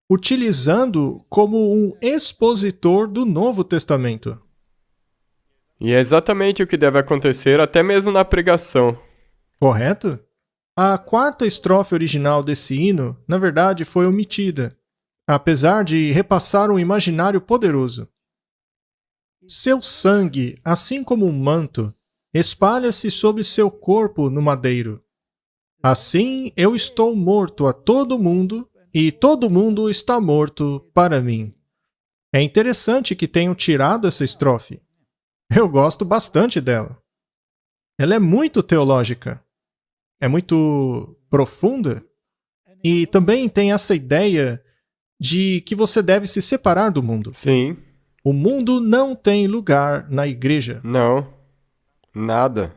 utilizando como um expositor do Novo Testamento. E é exatamente o que deve acontecer até mesmo na pregação. Correto? A quarta estrofe original desse hino, na verdade, foi omitida, apesar de repassar um imaginário poderoso. Seu sangue, assim como um manto, espalha-se sobre seu corpo no madeiro. Assim eu estou morto a todo mundo, e todo mundo está morto para mim. É interessante que tenham tirado essa estrofe. Eu gosto bastante dela. Ela é muito teológica. É muito profunda. E também tem essa ideia de que você deve se separar do mundo. Sim. O mundo não tem lugar na igreja. Não. Nada.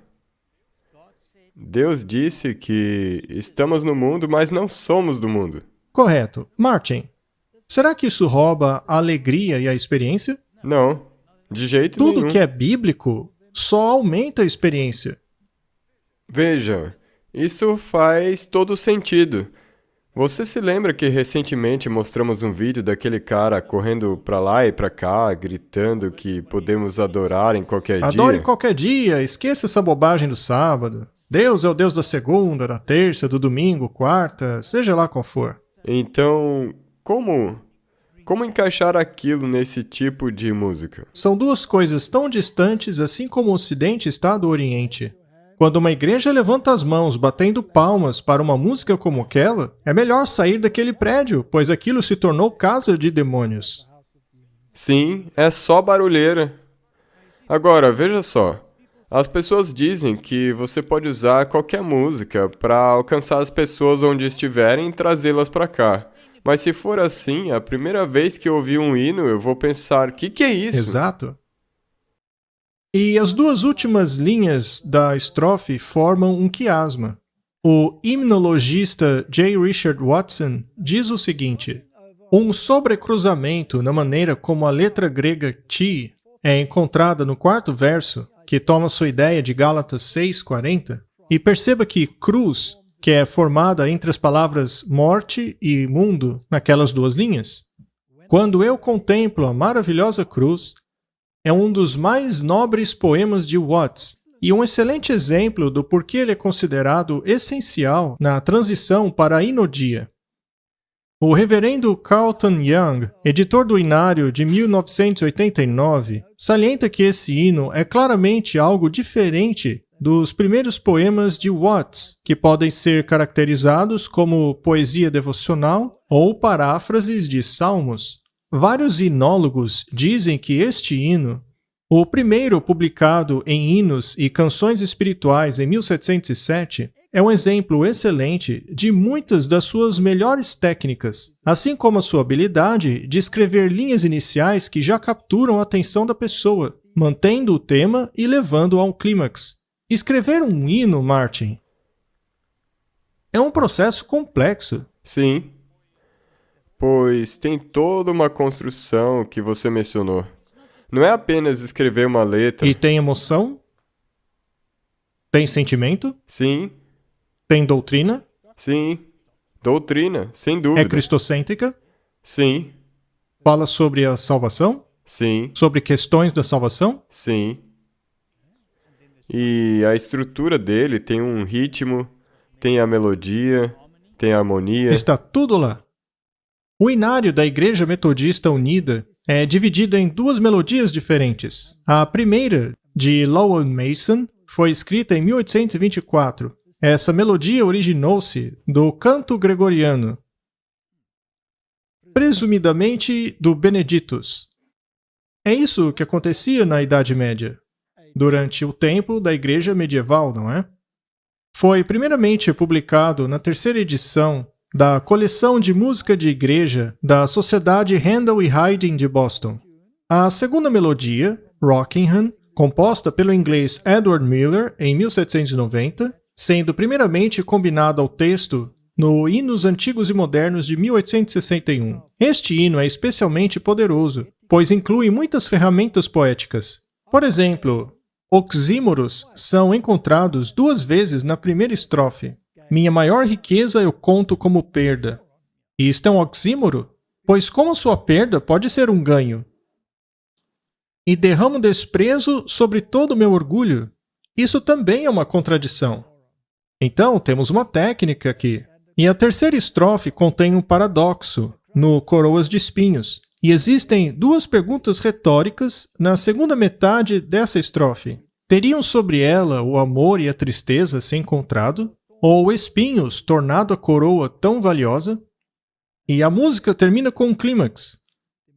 Deus disse que estamos no mundo, mas não somos do mundo. Correto. Martin, será que isso rouba a alegria e a experiência? Não. De jeito Tudo nenhum. que é bíblico só aumenta a experiência. Veja, isso faz todo sentido. Você se lembra que recentemente mostramos um vídeo daquele cara correndo pra lá e pra cá, gritando que podemos adorar em qualquer Adore dia? qualquer dia, esqueça essa bobagem do sábado. Deus é o Deus da segunda, da terça, do domingo, quarta, seja lá qual for. Então, como encaixar aquilo nesse tipo de música? São duas coisas tão distantes assim como o Ocidente está do Oriente. Quando uma igreja levanta as mãos batendo palmas para uma música como aquela, é melhor sair daquele prédio, pois aquilo se tornou casa de demônios. Sim, é só barulheira. Agora, veja só. As pessoas dizem que você pode usar qualquer música para alcançar as pessoas onde estiverem e trazê-las para cá. Mas se for assim, a primeira vez que eu ouvir um hino, eu vou pensar, que é isso? Exato. E as duas últimas linhas da estrofe formam um quiasma. O himnologista J. Richard Watson diz o seguinte: um sobrecruzamento na maneira como a letra grega ti é encontrada no quarto verso, que toma sua ideia de Gálatas 6:40, e perceba que cruz, que é formada entre as palavras morte e mundo naquelas duas linhas. Quando eu contemplo a maravilhosa cruz, é um dos mais nobres poemas de Watts e um excelente exemplo do porquê ele é considerado essencial na transição para a hinodia. O reverendo Carlton Young, editor do Inário de 1989, salienta que esse hino é claramente algo diferente dos primeiros poemas de Watts, que podem ser caracterizados como poesia devocional ou paráfrases de salmos. Vários hinólogos dizem que este hino, o primeiro publicado em Hinos e Canções Espirituais em 1707, é um exemplo excelente de muitas das suas melhores técnicas, assim como a sua habilidade de escrever linhas iniciais que já capturam a atenção da pessoa, mantendo o tema e levando ao clímax. Escrever um hino, Martin, é um processo complexo. Sim. Pois tem toda uma construção que você mencionou. Não é apenas escrever uma letra. E tem emoção? Tem sentimento? Sim, Tem doutrina? sim. Doutrina, sem É dúvida. cristocêntrica? Sim, Fala sobre a salvação? sim, Sobre questões da salvação? sim. E a estrutura dele tem um ritmo, tem a melodia, tem a harmonia. Está tudo lá. O Inário da Igreja Metodista Unida é dividido em duas melodias diferentes. A primeira, de Lowell Mason, foi escrita em 1824 Essa melodia originou-se do canto gregoriano, presumidamente do Benedictus. É isso que acontecia na Idade Média, durante o tempo da Igreja medieval, não é? Foi primeiramente publicado na terceira edição da coleção de música de igreja da Sociedade Handel e Haydn de Boston. A segunda melodia, Rockingham, composta pelo inglês Edward Miller em 1790, sendo primeiramente combinada ao texto no Hinos Antigos e Modernos de 1861. Este hino é especialmente poderoso, pois inclui muitas ferramentas poéticas. Por exemplo, oxímoros são encontrados 2 vezes na primeira estrofe. Minha maior riqueza eu conto como perda. E isto é um oxímoro? Pois como sua perda pode ser um ganho? E derramo desprezo sobre todo o meu orgulho. Isso também é uma contradição. Então, temos uma técnica aqui. E a terceira estrofe contém um paradoxo, no Coroas de Espinhos. E existem 2 perguntas retóricas na segunda metade dessa estrofe. Teriam sobre ela o amor e a tristeza se encontrado? Ou espinhos tornado a coroa tão valiosa? E a música termina com um clímax.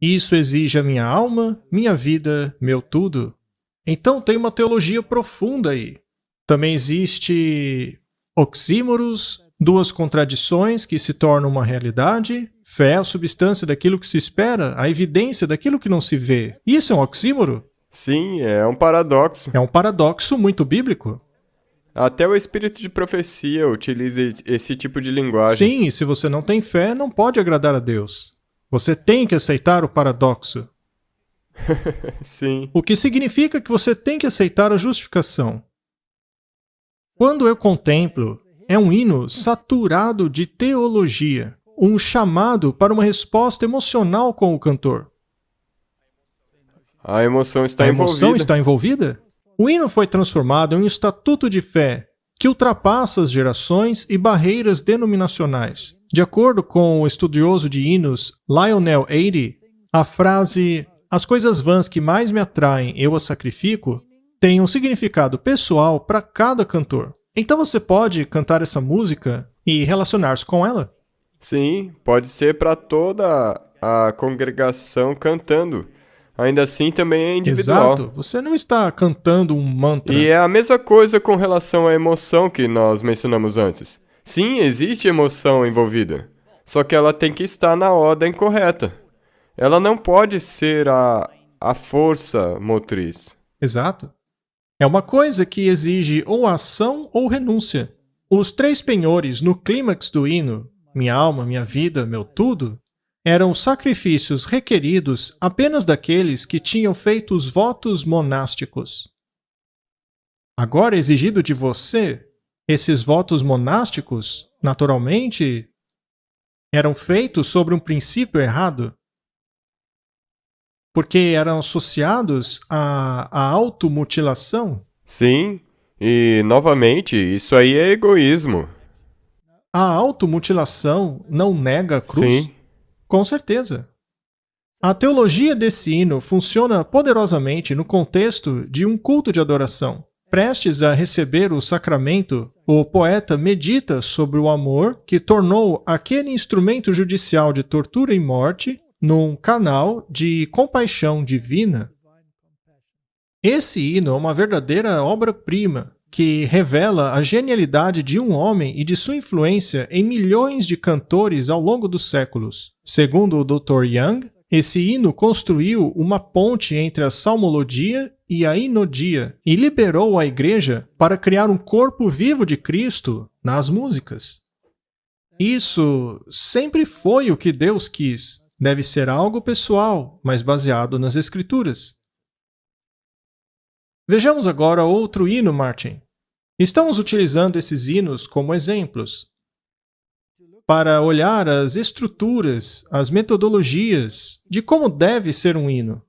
Isso exige a minha alma, minha vida, meu tudo. Então tem uma teologia profunda aí. Também existe oxímoros, 2 contradições que se tornam uma realidade. Fé é a substância daquilo que se espera, a evidência daquilo que não se vê. Isso é um oxímoro? Sim, é um paradoxo. É um paradoxo muito bíblico. Até o espírito de profecia utiliza esse tipo de linguagem. Sim, e se você não tem fé, não pode agradar a Deus. Você tem que aceitar o paradoxo. Sim. O que significa que você tem que aceitar a justificação. Quando eu contemplo, é um hino saturado de teologia, um chamado para uma resposta emocional com o cantor. A emoção está A envolvida. emoção está envolvida? O hino foi transformado em um estatuto de fé que ultrapassa as gerações e barreiras denominacionais. De acordo com o estudioso de hinos Lionel Eady, a frase "as coisas vãs que mais me atraem, eu as sacrifico" tem um significado pessoal para cada cantor. Então você pode cantar essa música e relacionar-se com ela? Sim, pode ser para toda a congregação cantando. Ainda assim, também é individual. Exato. Você não está cantando um mantra. E é a mesma coisa com relação à emoção que nós mencionamos antes. Sim, existe emoção envolvida, só que ela tem que estar na ordem correta. Ela não pode ser a força motriz. Exato. É uma coisa que exige ou ação ou renúncia. Os 3 penhores no clímax do hino, minha alma, minha vida, meu tudo, eram sacrifícios requeridos apenas daqueles que tinham feito os votos monásticos. Agora é exigido de você, esses votos monásticos, naturalmente, eram feitos sobre um princípio errado, porque eram associados à automutilação. Sim, e novamente, isso aí é egoísmo. A automutilação não nega a cruz? Sim. Com certeza. A teologia desse hino funciona poderosamente no contexto de um culto de adoração. Prestes a receber o sacramento, o poeta medita sobre o amor que tornou aquele instrumento judicial de tortura e morte num canal de compaixão divina. Esse hino é uma verdadeira obra-prima que revela a genialidade de um homem e de sua influência em milhões de cantores ao longo dos séculos. Segundo o Dr. Young, esse hino construiu uma ponte entre a salmologia e a hinodia e liberou a igreja para criar um corpo vivo de Cristo nas músicas. Isso sempre foi o que Deus quis. Deve ser algo pessoal, mas baseado nas Escrituras. Vejamos agora outro hino, Martin. Estamos utilizando esses hinos como exemplos para olhar as estruturas, as metodologias de como deve ser um hino.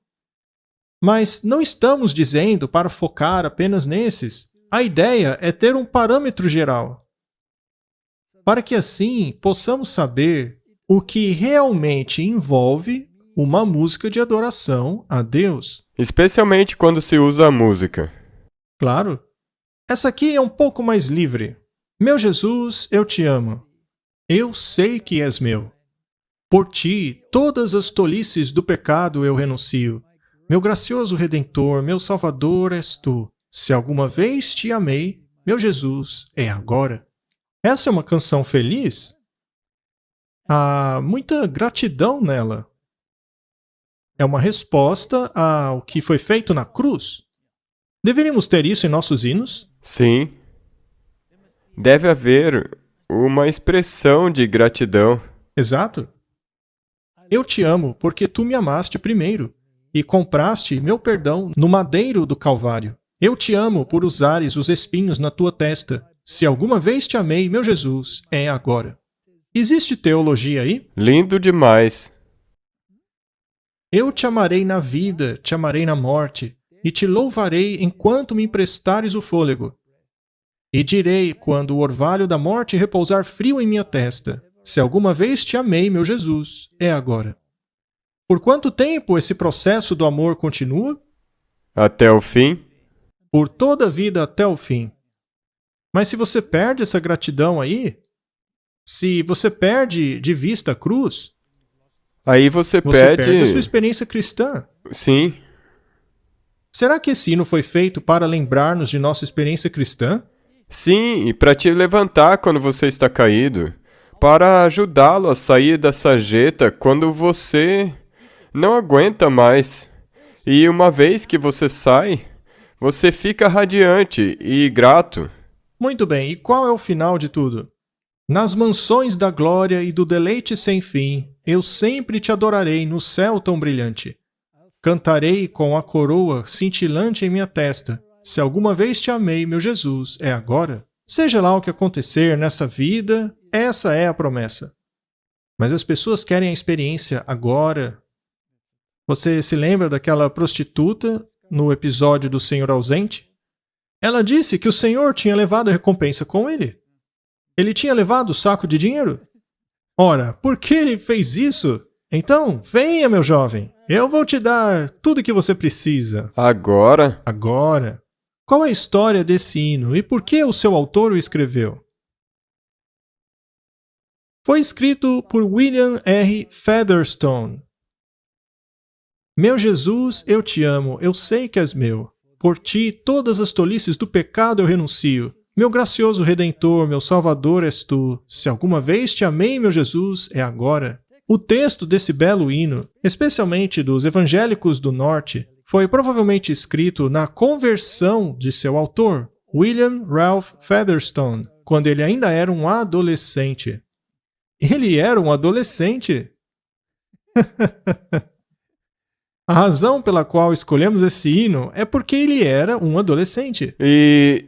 Mas não estamos dizendo para focar apenas nesses. A ideia é ter um parâmetro geral, para que assim possamos saber o que realmente envolve uma música de adoração a Deus. Especialmente quando se usa a música. Claro. Essa aqui é um pouco mais livre. Meu Jesus, eu te amo. Eu sei que és meu. Por ti, todas as tolices do pecado eu renuncio. Meu gracioso Redentor, meu Salvador és tu. Se alguma vez te amei, meu Jesus, é agora. Essa é uma canção feliz? Há muita gratidão nela. É uma resposta ao que foi feito na cruz. Deveríamos ter isso em nossos hinos? Sim. Deve haver uma expressão de gratidão. Exato. Eu te amo porque tu me amaste primeiro e compraste meu perdão no madeiro do Calvário. Eu te amo por usares os espinhos na tua testa. Se alguma vez te amei, meu Jesus, é agora. Existe teologia aí? Lindo demais. Eu te amarei na vida, te amarei na morte, e te louvarei enquanto me emprestares o fôlego. E direi, quando o orvalho da morte repousar frio em minha testa, se alguma vez te amei, meu Jesus, é agora. Por quanto tempo esse processo do amor continua? Até o fim? Por toda a vida até o fim. Mas se você perde essa gratidão aí, se você perde de vista a cruz, Aí você você pede... perde a sua experiência cristã. Sim. Será que esse hino foi feito para lembrar-nos de nossa experiência cristã? Sim, e para te levantar quando você está caído. Para ajudá-lo a sair da sarjeta quando você não aguenta mais. E uma vez que você sai, você fica radiante e grato. Muito bem, e qual é o final de tudo? Nas mansões da glória e do deleite sem fim, eu sempre te adorarei no céu tão brilhante. Cantarei com a coroa cintilante em minha testa. Se alguma vez te amei, meu Jesus, é agora. Seja lá o que acontecer nessa vida, essa é a promessa. Mas as pessoas querem a experiência agora. Você se lembra daquela prostituta no episódio do Senhor ausente? Ela disse que o Senhor tinha levado a recompensa com ele. Ele tinha levado o saco de dinheiro? Ora, por que ele fez isso? Então, venha, meu jovem. Eu vou te dar tudo o que você precisa. Agora? Agora. Qual é a história desse hino e por que o seu autor o escreveu? Foi escrito por William R. Featherstone. Meu Jesus, eu te amo, eu sei que és meu. Por ti, todas as tolices do pecado eu renuncio. Meu gracioso Redentor, meu Salvador és tu. Se alguma vez te amei, meu Jesus, é agora. O texto desse belo hino, especialmente dos evangélicos do norte, foi provavelmente escrito na conversão de seu autor, William Ralph Featherstone, quando ele ainda era um adolescente. Ele era um adolescente? A razão pela qual escolhemos esse hino é porque ele era um adolescente. E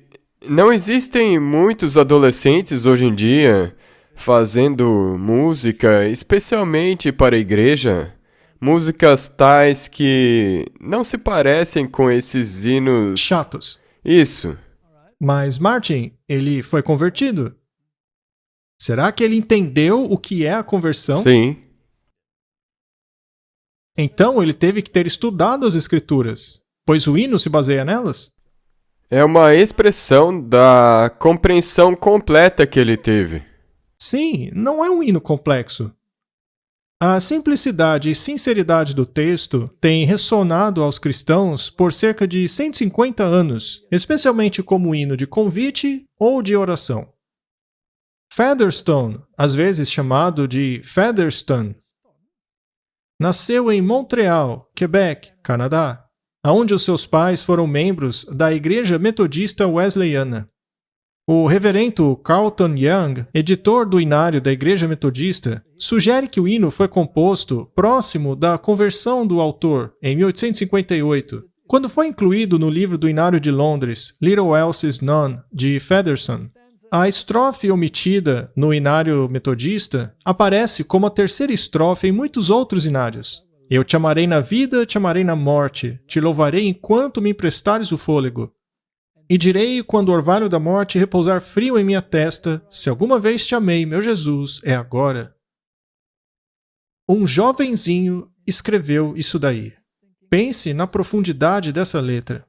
não existem muitos adolescentes hoje em dia fazendo música, especialmente para a igreja. Músicas tais que não se parecem com esses hinos... Chatos. Isso. Mas Martin, ele foi convertido. Será que ele entendeu o que é a conversão? Sim. Então ele teve que ter estudado as escrituras, pois o hino se baseia nelas? É uma expressão da compreensão completa que ele teve. Sim, não é um hino complexo. A simplicidade e sinceridade do texto têm ressonado aos cristãos por cerca de 150 anos, especialmente como hino de convite ou de oração. Featherstone, às vezes chamado de Featherston, nasceu em Montreal, Quebec, Canadá, onde os seus pais foram membros da Igreja Metodista Wesleyana. O reverendo Carlton Young, editor do Inário da Igreja Metodista, sugere que o hino foi composto próximo da conversão do autor, em 1858, quando foi incluído no livro do Inário de Londres, Little Else Is Known, de Featherstone. A estrofe omitida no Inário Metodista aparece como a terceira estrofe em muitos outros inários. Eu te amarei na vida, te amarei na morte, te louvarei enquanto me emprestares o fôlego. E direi, quando o orvalho da morte repousar frio em minha testa, se alguma vez te amei, meu Jesus, é agora. Um jovenzinho escreveu isso daí. Pense na profundidade dessa letra.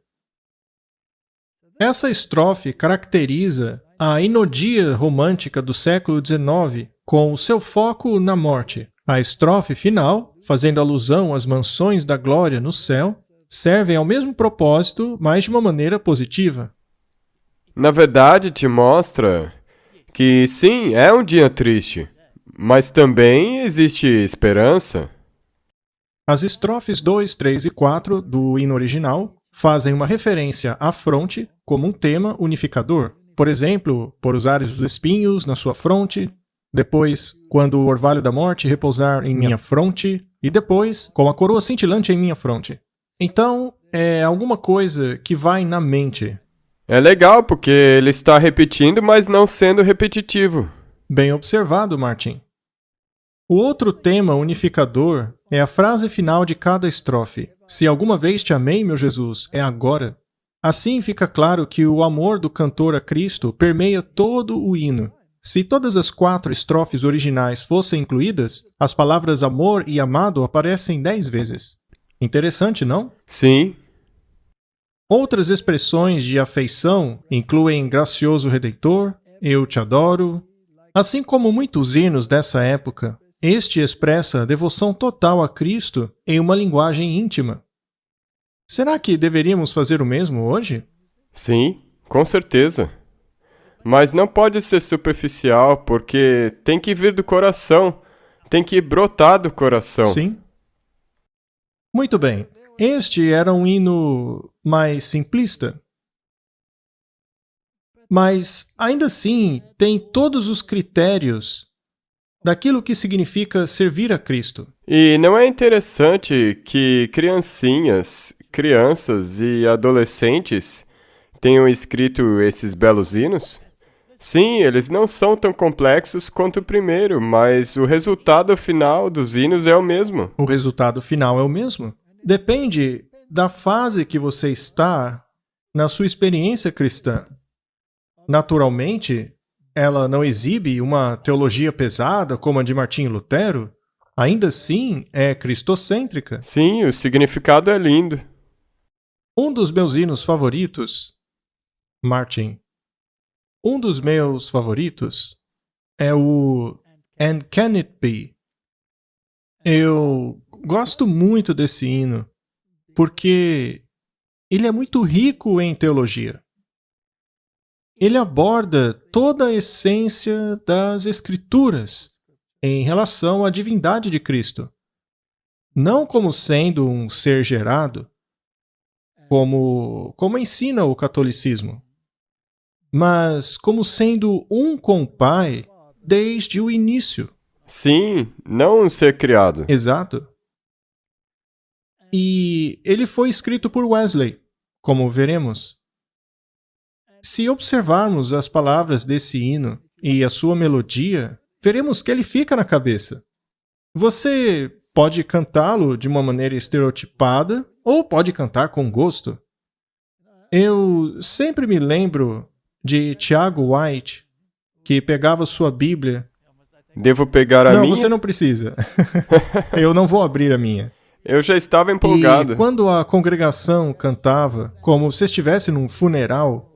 Essa estrofe caracteriza a inodia romântica do século XIX, com o seu foco na morte. A estrofe final, fazendo alusão às mansões da glória no céu, servem ao mesmo propósito, mas de uma maneira positiva. Na verdade, te mostra que sim, é um dia triste, mas também existe esperança. As estrofes 2, 3 e 4 do hino original fazem uma referência à fronte como um tema unificador. Por exemplo, por usares os espinhos na sua fronte, depois, quando o orvalho da morte repousar em minha fronte, e depois, com a coroa cintilante em minha fronte. Então, é alguma coisa que vai na mente. É legal porque ele está repetindo, mas não sendo repetitivo. Bem observado, Martin. O outro tema unificador é a frase final de cada estrofe. Se alguma vez te amei, meu Jesus, é agora. Assim fica claro que o amor do cantor a Cristo permeia todo o hino. Se todas as 4 estrofes originais fossem incluídas, as palavras amor e amado aparecem 10 vezes. Interessante, não? Sim. Outras expressões de afeição incluem gracioso Redentor, eu te adoro. Assim como muitos hinos dessa época, este expressa devoção total a Cristo em uma linguagem íntima. Será que deveríamos fazer o mesmo hoje? Sim, com certeza. Mas não pode ser superficial, porque tem que vir do coração, tem que brotar do coração. Sim. Muito bem. Este era um hino mais simplista. Mas, ainda assim, tem todos os critérios daquilo que significa servir a Cristo. E não é interessante que crianças e adolescentes tenham escrito esses belos hinos? Sim, eles não são tão complexos quanto o primeiro, mas o resultado final dos hinos é o mesmo. O resultado final é o mesmo. Depende da fase que você está na sua experiência cristã. Naturalmente, ela não exibe uma teologia pesada como a de Martinho Lutero, ainda assim é cristocêntrica. Sim, o significado é lindo. Um dos meus hinos favoritos, Martin, é o And Can It Be? Eu gosto muito desse hino, porque ele é muito rico em teologia. Ele aborda toda a essência das Escrituras em relação à divindade de Cristo. Não como sendo um ser gerado, como ensina o catolicismo, mas como sendo um com o Pai desde o início. Sim, não um ser criado. Exato. E ele foi escrito por Wesley, como veremos. Se observarmos as palavras desse hino e a sua melodia, veremos que ele fica na cabeça. Você pode cantá-lo de uma maneira estereotipada ou pode cantar com gosto. Eu sempre me lembro de Tiago White, que pegava sua Bíblia. Devo pegar a Não, minha? você não precisa. Eu não vou abrir a minha. Eu já estava empolgado. E quando a congregação cantava, como se estivesse num funeral.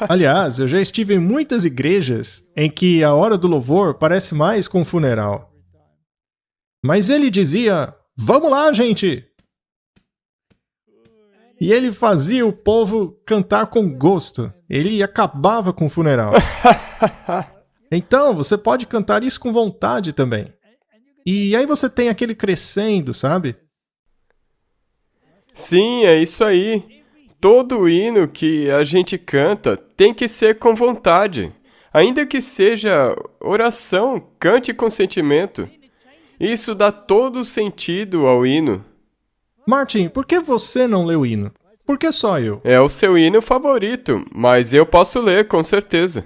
Aliás, eu já estive em muitas igrejas em que a hora do louvor parece mais com um funeral. Mas ele dizia, vamos lá, gente! E ele fazia o povo cantar com gosto. Ele acabava com o funeral. Então, você pode cantar isso com vontade também. E aí você tem aquele crescendo, sabe? Sim, é isso aí. Todo hino que a gente canta tem que ser com vontade. Ainda que seja oração, cante com sentimento. Isso dá todo o sentido ao hino. Martin, por que você não lê o hino? Por que só eu? É o seu hino favorito, mas eu posso ler, com certeza.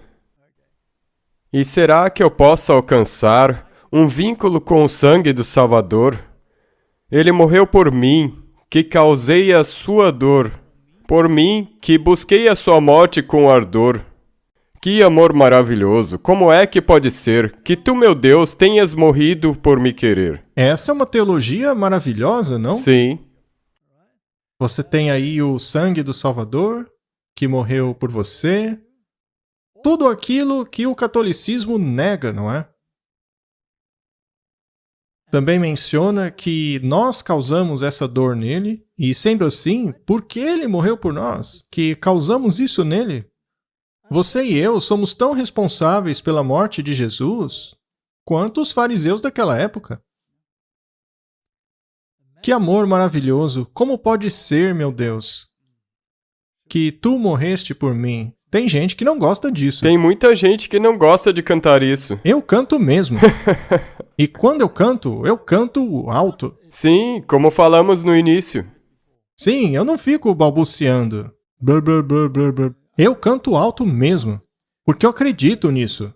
E será que eu posso alcançar um vínculo com o sangue do Salvador? Ele morreu por mim, que causei a sua dor. Por mim, que busquei a sua morte com ardor. Que amor maravilhoso! Como é que pode ser que tu, meu Deus, tenhas morrido por me querer? Essa é uma teologia maravilhosa, não? Sim. Você tem aí o sangue do Salvador, que morreu por você. tudo aquilo que o catolicismo nega, não é? Também menciona que nós causamos essa dor nele, e sendo assim, porque ele morreu por nós, que causamos isso nele. Você e eu somos tão responsáveis pela morte de Jesus quanto os fariseus daquela época. Que amor maravilhoso! Como pode ser, meu Deus, que tu morreste por mim? Tem gente que não gosta disso. Tem muita gente que não gosta de cantar isso. Eu canto mesmo. E quando eu canto alto. Sim, como falamos no início. Sim, eu não fico balbuciando. Blá, blá, blá, blá, blá. Eu canto alto mesmo, porque eu acredito nisso.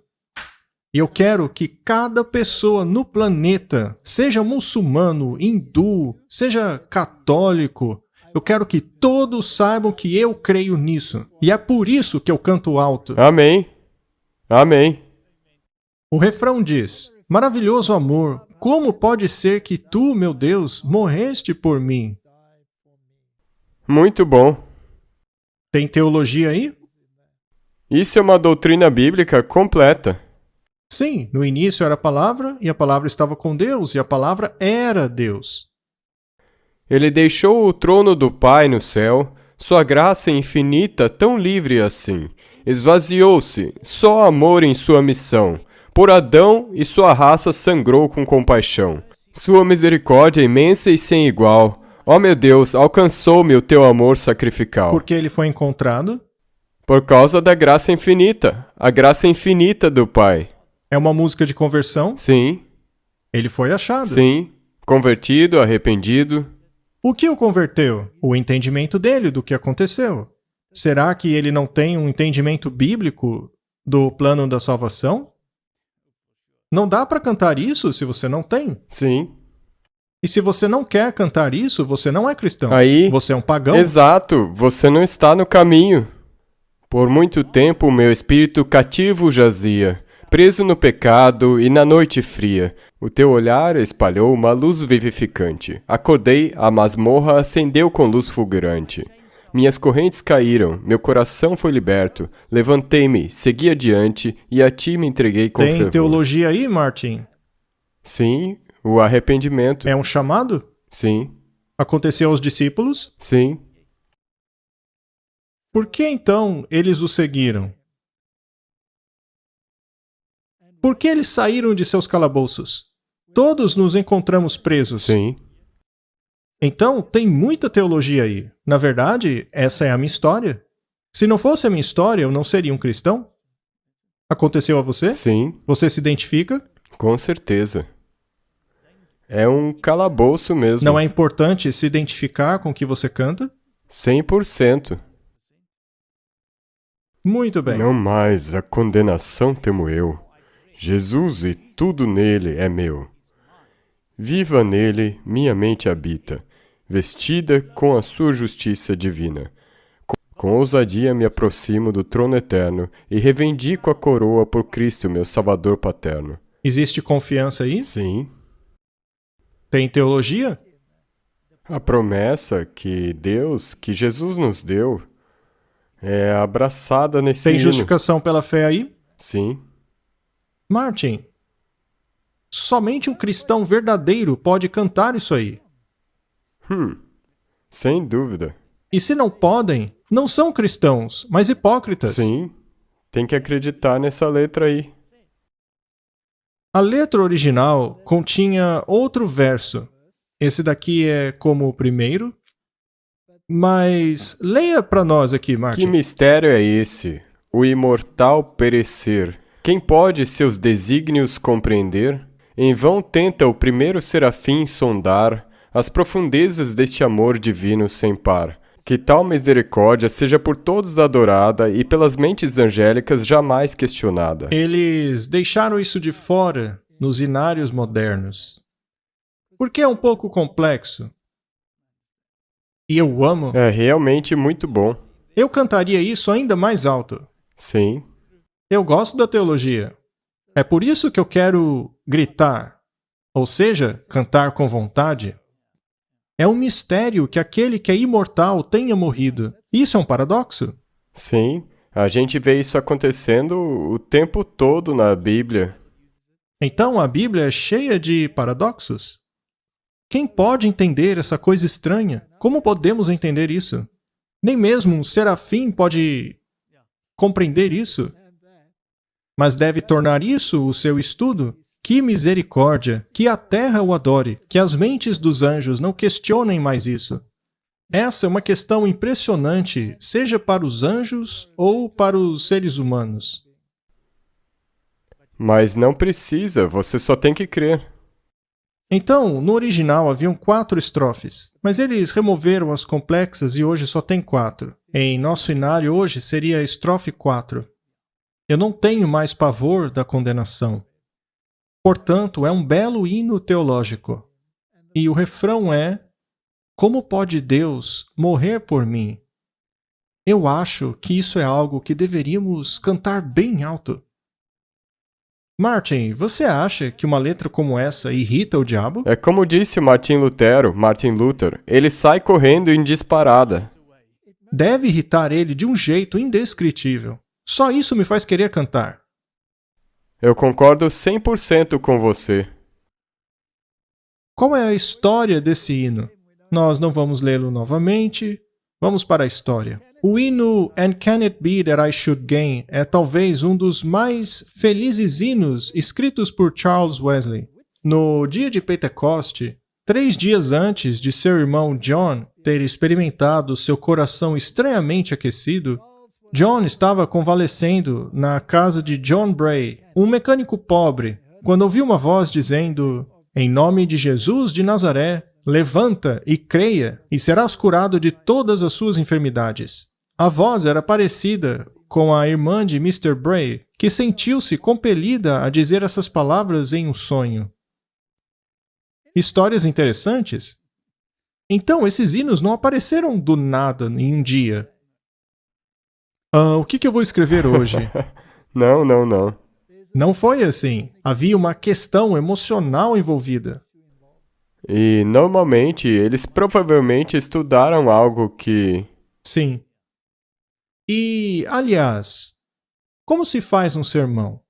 E eu quero que cada pessoa no planeta, seja muçulmano, hindu, seja católico, eu quero que todos saibam que eu creio nisso. E é por isso que eu canto alto. Amém. Amém. O refrão diz: maravilhoso amor, como pode ser que tu, meu Deus, morreste por mim? Muito bom. Tem teologia aí? Isso é uma doutrina bíblica completa. Sim, no início era a palavra, e a palavra estava com Deus, e a palavra era Deus. Ele deixou o trono do Pai no céu, sua graça infinita tão livre assim. Esvaziou-se, só amor em sua missão. Por Adão e sua raça sangrou com compaixão. Sua misericórdia imensa e sem igual. Ó meu Deus, alcançou-me o teu amor sacrificial. Porque ele foi encontrado? Por causa da graça infinita, a graça infinita do Pai. É uma música de conversão? Sim, Ele foi achado. sim, convertido, arrependido. O que o converteu? O entendimento dele do que aconteceu. Será que ele não tem um entendimento bíblico do plano da salvação? Não dá para cantar isso se você não tem. Sim. E se você não quer cantar isso, você não é cristão. Aí, Você é um pagão. exato, você não está no caminho. Por muito tempo o meu espírito cativo jazia, preso no pecado e na noite fria. O teu olhar espalhou uma luz vivificante. Acordei, a masmorra acendeu com luz fulgurante. Minhas correntes caíram, meu coração foi liberto. Levantei-me, segui adiante e a ti me entreguei com Tem fervor. teologia aí, Martin? Sim, o arrependimento. É um chamado? Sim, Aconteceu aos discípulos? sim. Por que então eles o seguiram? Por que eles saíram de seus calabouços? Todos nos encontramos presos. Sim. Então, tem muita teologia aí. Na verdade, essa é a minha história. Se não fosse a minha história, eu não seria um cristão? Aconteceu a você? Sim, Você se identifica? com certeza. É um calabouço mesmo. Não é importante se identificar com o que você canta? 100%. Muito bem. Não mais a condenação temo eu. Jesus e tudo nele é meu. Viva nele, minha mente habita, vestida com a sua justiça divina. Com ousadia me aproximo do trono eterno e reivindico a coroa por Cristo, meu Salvador paterno. Existe confiança aí? Sim, Tem teologia? a promessa que Jesus nos deu, é abraçada nesse Tem hino. justificação pela fé aí? Sim, Martin, somente um cristão verdadeiro pode cantar isso aí. sem dúvida. E se não podem, não são cristãos, mas hipócritas. Sim, tem que acreditar nessa letra aí. A letra original continha outro verso. Esse daqui é como o primeiro. Mas leia para nós aqui, Que Martin. mistério é esse? O imortal perecer. Quem pode seus desígnios compreender? Em vão tenta o primeiro serafim sondar as profundezas deste amor divino sem par. Que tal misericórdia seja por todos adorada e pelas mentes angélicas jamais questionada. Eles deixaram isso de fora nos inários modernos. Porque é um pouco complexo. E eu amo. É realmente muito bom. Eu cantaria isso ainda mais alto. Sim, Eu gosto da teologia. É por isso que eu quero gritar, ou seja, cantar com vontade. É um mistério que aquele que é imortal tenha morrido. Isso é um paradoxo. sim. A gente vê isso acontecendo o tempo todo na Bíblia. Então a Bíblia é cheia de paradoxos? Quem pode entender essa coisa estranha? Como podemos entender isso? Nem mesmo um serafim pode compreender isso. Mas deve tornar isso o seu estudo? Que misericórdia! Que a terra o adore! Que as mentes dos anjos não questionem mais isso! Essa é uma questão impressionante, seja para os anjos ou para os seres humanos. Mas não precisa, você só tem que crer. Então, no original haviam 4 estrofes, mas eles removeram as complexas e hoje só tem 4. Em nosso inário hoje seria a estrofe 4. Eu não tenho mais pavor da condenação. Portanto, é um belo hino teológico. E o refrão é: como pode Deus morrer por mim? Eu acho que isso é algo que deveríamos cantar bem alto. Martin, você acha que uma letra como essa irrita o diabo? É como disse o Martin Luther, ele sai correndo em disparada. Deve irritar ele de um jeito indescritível. Só isso me faz querer cantar. Eu concordo 100% com você. Qual é a história desse hino? Nós não vamos lê-lo novamente. Vamos para a história. O hino And Can It Be That I Should Gain é talvez um dos mais felizes hinos escritos por Charles Wesley. No dia de Pentecoste, 3 dias antes de seu irmão John ter experimentado seu coração estranhamente aquecido, John estava convalescendo na casa de John Bray, um mecânico pobre, quando ouviu uma voz dizendo: "Em nome de Jesus de Nazaré, levanta e creia, e serás curado de todas as suas enfermidades." A voz era parecida com a irmã de Mr. Bray, que sentiu-se compelida a dizer essas palavras em um sonho. Histórias interessantes? Então, esses hinos não apareceram do nada em um dia. O que eu vou escrever hoje? Não. Não foi assim. Havia uma questão emocional envolvida. E normalmente eles provavelmente estudaram algo que... Sim. E, aliás, como se faz um sermão?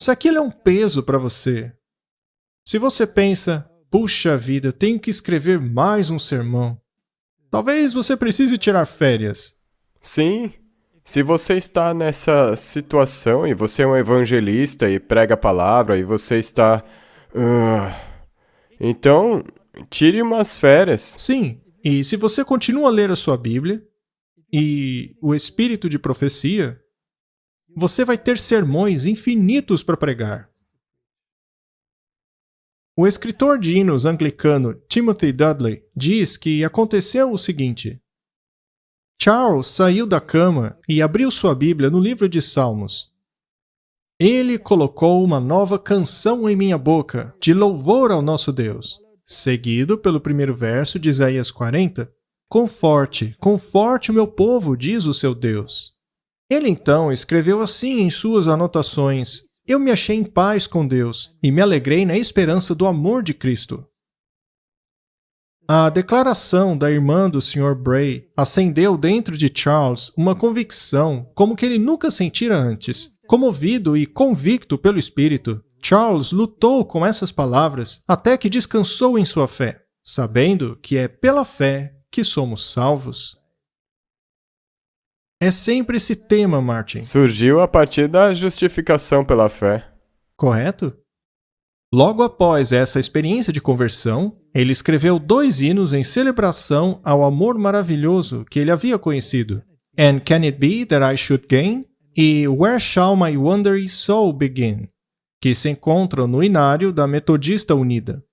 Se aquilo é um peso para você, se você pensa, puxa vida, tenho que escrever mais um sermão, talvez você precise tirar férias. Sim, se você está nessa situação e você é um evangelista e prega a palavra e você está... Então, tire umas férias. Sim, e se você continua a ler a sua Bíblia e o espírito de profecia, você vai ter sermões infinitos para pregar. O escritor de hinos anglicano Timothy Dudley diz que aconteceu o seguinte: Charles saiu da cama e abriu sua Bíblia no livro de Salmos. Ele colocou uma nova canção em minha boca, de louvor ao nosso Deus, seguido pelo primeiro verso de Isaías 40. Conforte o meu povo, diz o seu Deus. Ele então escreveu assim em suas anotações: eu me achei em paz com Deus e me alegrei na esperança do amor de Cristo. A declaração da irmã do Sr. Bray acendeu dentro de Charles uma convicção como que ele nunca sentira antes. Comovido e convicto pelo Espírito, Charles lutou com essas palavras até que descansou em sua fé, sabendo que é pela fé que somos salvos. É sempre esse tema, Martin. Surgiu a partir da justificação pela fé. Correto? Logo após essa experiência de conversão, ele escreveu 2 hinos em celebração ao amor maravilhoso que ele havia conhecido: And Can It Be That I Should Gain? E Where Shall My Wandering Soul Begin? Que se encontram no inário da Metodista Unida.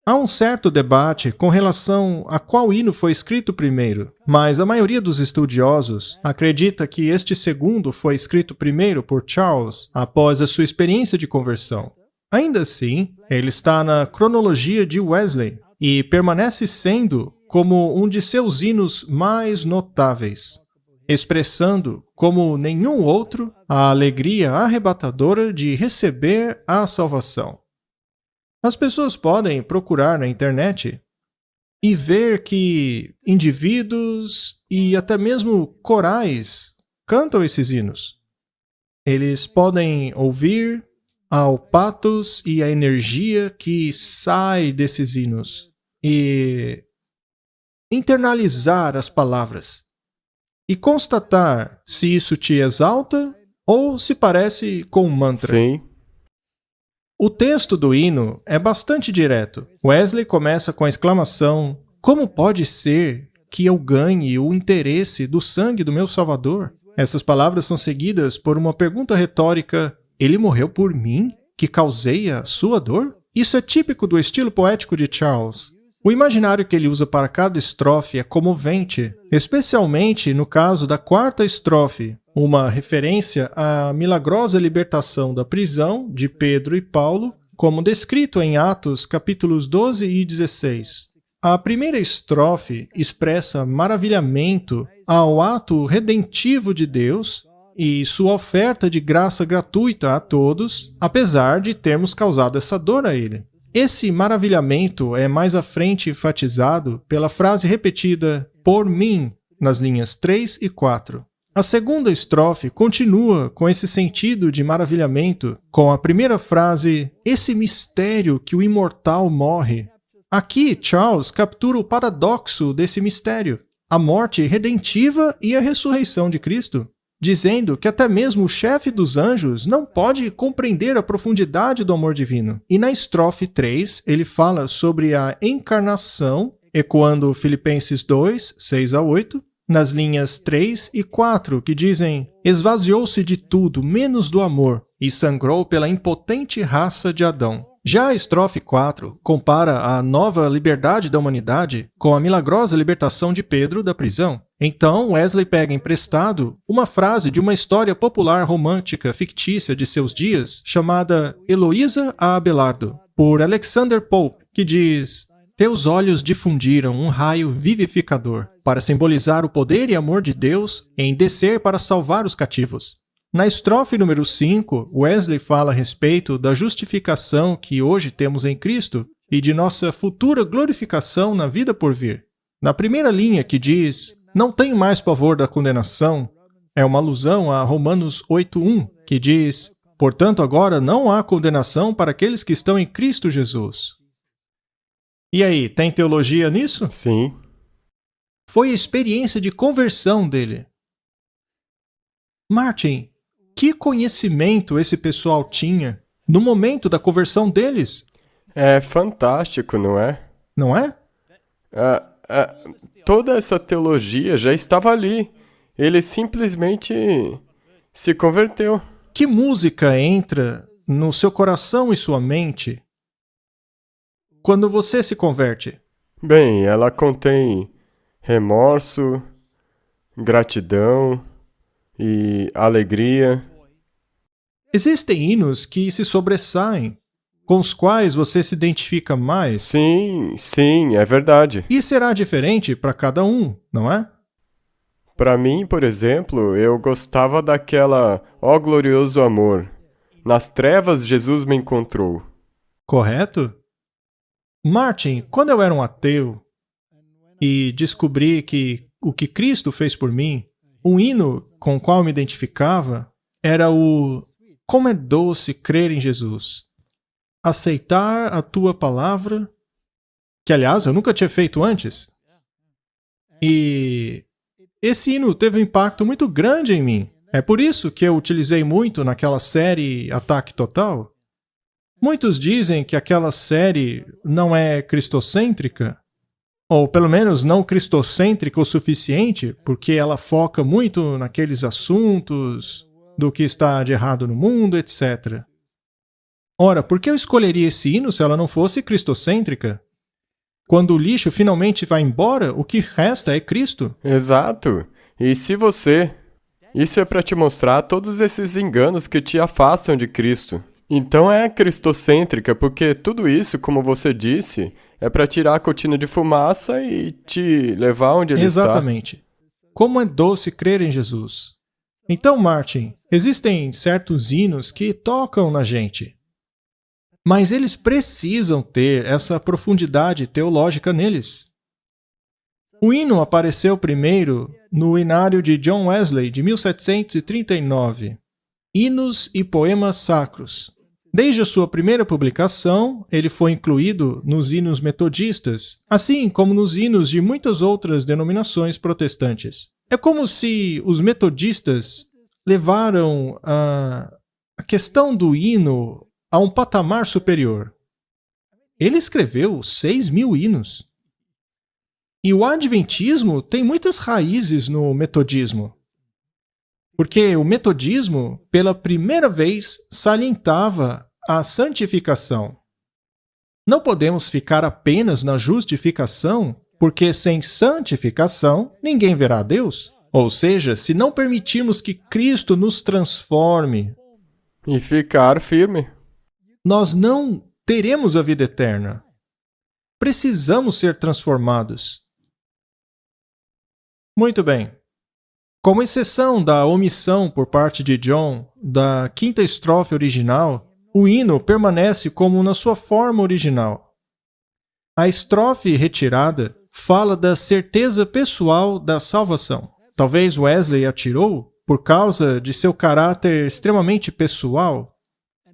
Há um certo debate com relação a qual hino foi escrito primeiro, mas a maioria dos estudiosos acredita que este segundo foi escrito primeiro por Charles após a sua experiência de conversão. Ainda assim, ele está na cronologia de Wesley e permanece sendo como um de seus hinos mais notáveis, expressando, como nenhum outro, a alegria arrebatadora de receber a salvação. As pessoas podem procurar na internet e ver que indivíduos e até mesmo corais cantam esses hinos. Eles podem ouvir ao patos e a energia que sai desses hinos e internalizar as palavras e constatar se isso te exalta ou se parece com um mantra. Sim. O texto do hino é bastante direto. Wesley começa com a exclamação: "Como pode ser que eu ganhe o interesse do sangue do meu Salvador?" Essas palavras são seguidas por uma pergunta retórica: "Ele morreu por mim, que causei a sua dor?" Isso é típico do estilo poético de Charles. O imaginário que ele usa para cada estrofe é comovente, especialmente no caso da quarta estrofe, uma referência à milagrosa libertação da prisão de Pedro e Paulo, como descrito em Atos capítulos 12 e 16. A primeira estrofe expressa maravilhamento ao ato redentivo de Deus e sua oferta de graça gratuita a todos, apesar de termos causado essa dor a ele. Esse maravilhamento é mais à frente enfatizado pela frase repetida "por mim" nas linhas 3 e 4. A segunda estrofe continua com esse sentido de maravilhamento, com a primeira frase "esse mistério que o imortal morre". Aqui, Charles captura o paradoxo desse mistério, a morte redentiva e a ressurreição de Cristo, dizendo que até mesmo o chefe dos anjos não pode compreender a profundidade do amor divino. E na estrofe 3, ele fala sobre a encarnação, ecoando Filipenses 2, 6 a 8, nas linhas 3 e 4, que dizem: "Esvaziou-se de tudo, menos do amor, e sangrou pela impotente raça de Adão." Já a estrofe 4 compara a nova liberdade da humanidade com a milagrosa libertação de Pedro da prisão. Então, Wesley pega emprestado uma frase de uma história popular romântica fictícia de seus dias, chamada Heloísa a Abelardo, por Alexander Pope, que diz: "Teus olhos difundiram um raio vivificador, para simbolizar o poder e amor de Deus em descer para salvar os cativos." Na estrofe número 5, Wesley fala a respeito da justificação que hoje temos em Cristo e de nossa futura glorificação na vida por vir. Na primeira linha, que diz: "Não tenho mais pavor da condenação", é uma alusão a Romanos 8:1, que diz: "Portanto, agora não há condenação para aqueles que estão em Cristo Jesus." E aí, tem teologia nisso? Sim. Foi a experiência de conversão dele. Martin, que conhecimento esse pessoal tinha no momento da conversão deles? É fantástico, não é? Não é? Toda essa teologia já estava ali. Ele simplesmente se converteu. Que música entra no seu coração e sua mente quando você se converte? Bem, ela contém remorso, gratidão e alegria. Existem hinos que se sobressaem, com os quais você se identifica mais. Sim, é verdade. E será diferente para cada um, não é? Para mim, por exemplo, eu gostava daquela "Ó glorioso amor, nas trevas Jesus me encontrou." Correto? Martin, quando eu era um ateu e descobri que o que Cristo fez por mim, um hino com o qual me identificava era o "Como é doce crer em Jesus, aceitar a tua palavra", que aliás eu nunca tinha feito antes. E esse hino teve um impacto muito grande em mim. É por isso que eu utilizei muito naquela série Ataque Total. Muitos dizem que aquela série não é cristocêntrica, ou pelo menos não cristocêntrica o suficiente, porque ela foca muito naqueles assuntos do que está de errado no mundo, etc. Ora, por que eu escolheria esse hino se ela não fosse cristocêntrica? Quando o lixo finalmente vai embora, o que resta é Cristo. Exato. E se você... Isso é para te mostrar todos esses enganos que te afastam de Cristo. Então é cristocêntrica, porque tudo isso, como você disse, é para tirar a cortina de fumaça e te levar onde ele está. Exatamente. Como é doce crer em Jesus. Então, Martin, existem certos hinos que tocam na gente, mas eles precisam ter essa profundidade teológica neles. O hino apareceu primeiro no Inário de John Wesley, de 1739, Hinos e Poemas Sacros. Desde a sua primeira publicação, ele foi incluído nos hinos metodistas, assim como nos hinos de muitas outras denominações protestantes. É como se os metodistas levaram a questão do hino a um patamar superior. Ele escreveu 6.000 hinos. E o adventismo tem muitas raízes no metodismo. Porque o metodismo, pela primeira vez, salientava a santificação. Não podemos ficar apenas na justificação, porque sem santificação ninguém verá a Deus. Ou seja, se não permitirmos que Cristo nos transforme E ficar firme. nós não teremos a vida eterna. Precisamos ser transformados. Muito bem. Como exceção da omissão por parte de John da quinta estrofe original, o hino permanece como na sua forma original. A estrofe retirada fala da certeza pessoal da salvação. Talvez Wesley a tirou por causa de seu caráter extremamente pessoal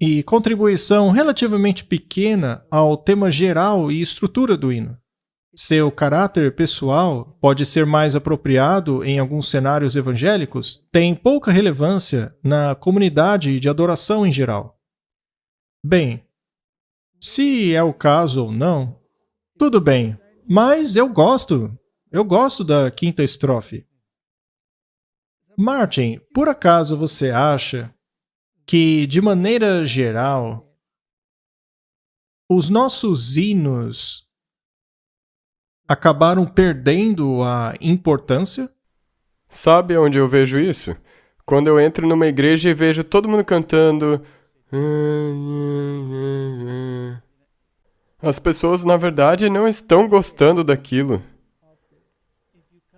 e contribuição relativamente pequena ao tema geral e estrutura do hino. Seu caráter pessoal pode ser mais apropriado em alguns cenários evangélicos, tem pouca relevância na comunidade de adoração em geral. Bem, se é o caso ou não, tudo bem, mas eu gosto da quinta estrofe. Martin, por acaso você acha que, de maneira geral, os nossos hinos acabaram perdendo a importância? Sabe onde eu vejo isso? Quando eu entro numa igreja e vejo todo mundo cantando. As pessoas, na verdade, não estão gostando daquilo.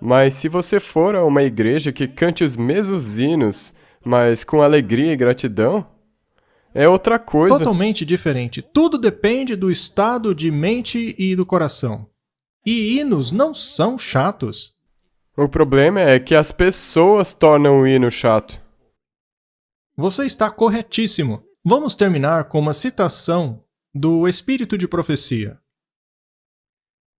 Mas se você for a uma igreja que cante os mesmos hinos, mas com alegria e gratidão, é outra coisa. Totalmente diferente. Tudo depende do estado de mente e do coração. E hinos não são chatos. O problema é que as pessoas tornam o hino chato. Você está corretíssimo. Vamos terminar com uma citação do Espírito de Profecia.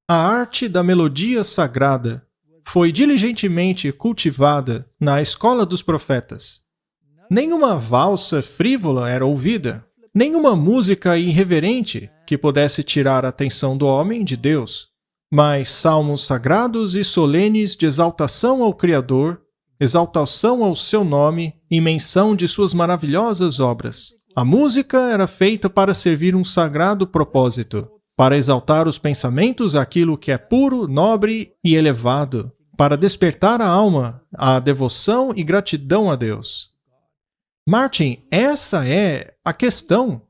A arte da melodia sagrada foi diligentemente cultivada na escola dos profetas. Nenhuma valsa frívola era ouvida, nenhuma música irreverente que pudesse tirar a atenção do homem de Deus, mas salmos sagrados e solenes de exaltação ao Criador, exaltação ao seu nome e menção de suas maravilhosas obras. A música era feita para servir um sagrado propósito, para exaltar os pensamentos àquilo que é puro, nobre e elevado, para despertar a alma à devoção e gratidão a Deus. Martin, essa é a questão.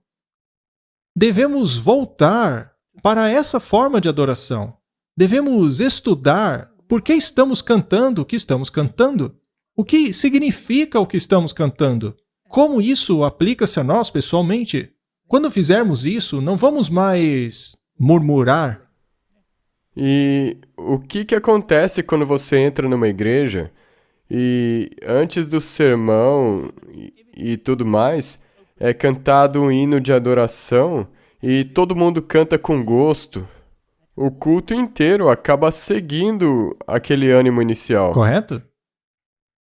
Devemos voltar para essa forma de adoração. Devemos estudar por que estamos cantando o que estamos cantando. O que significa o que estamos cantando? Como isso aplica-se a nós pessoalmente? Quando fizermos isso, não vamos mais murmurar. E o que acontece quando você entra numa igreja e antes do sermão e tudo mais, é cantado um hino de adoração e todo mundo canta com gosto? O culto inteiro acaba seguindo aquele ânimo inicial. Correto?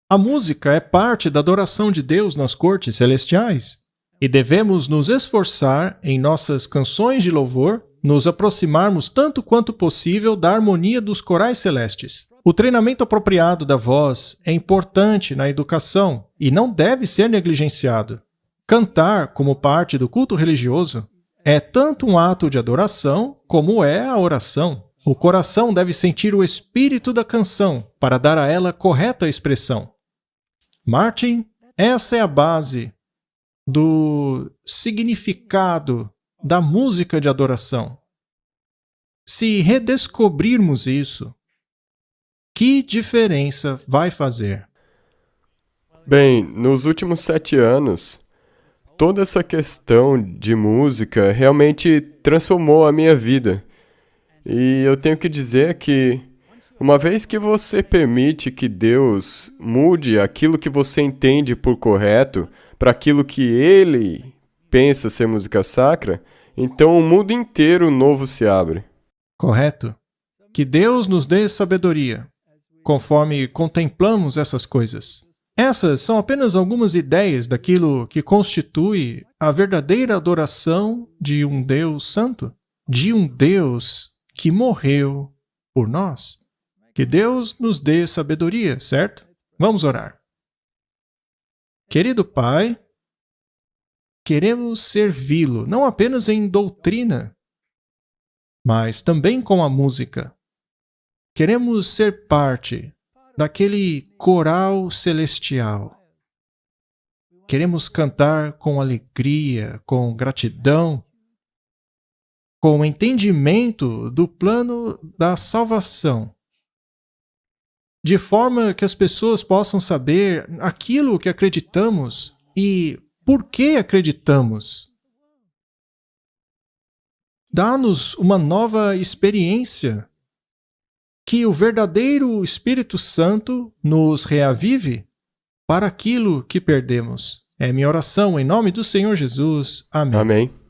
A música é parte da adoração de Deus nas cortes celestiais. E devemos nos esforçar em nossas canções de louvor, nos aproximarmos tanto quanto possível da harmonia dos corais celestes. O treinamento apropriado da voz é importante na educação e não deve ser negligenciado. Cantar como parte do culto religioso é tanto um ato de adoração como é a oração. O coração deve sentir o espírito da canção para dar a ela correta expressão. Martin, essa é a base do significado da música de adoração. Se redescobrirmos isso, que diferença vai fazer? Bem, nos últimos 7 anos, toda essa questão de música realmente transformou a minha vida. E eu tenho que dizer que Uma vez que você permite que Deus mude aquilo que você entende por correto para aquilo que Ele pensa ser música sacra, então o mundo inteiro novo se abre. Correto? Que Deus nos dê sabedoria, conforme contemplamos essas coisas. Essas são apenas algumas ideias daquilo que constitui a verdadeira adoração de um Deus santo, de um Deus que morreu por nós. Que Deus nos dê sabedoria, certo? Vamos orar. Querido Pai, queremos servi-lo, não apenas em doutrina, mas também com a música. Queremos ser parte daquele coral celestial. Queremos cantar com alegria, com gratidão, com entendimento do plano da salvação, de forma que as pessoas possam saber aquilo que acreditamos e por que acreditamos. Dá-nos uma nova experiência, que o verdadeiro Espírito Santo nos reavive para aquilo que perdemos. É minha oração em nome do Senhor Jesus. Amém. Amém.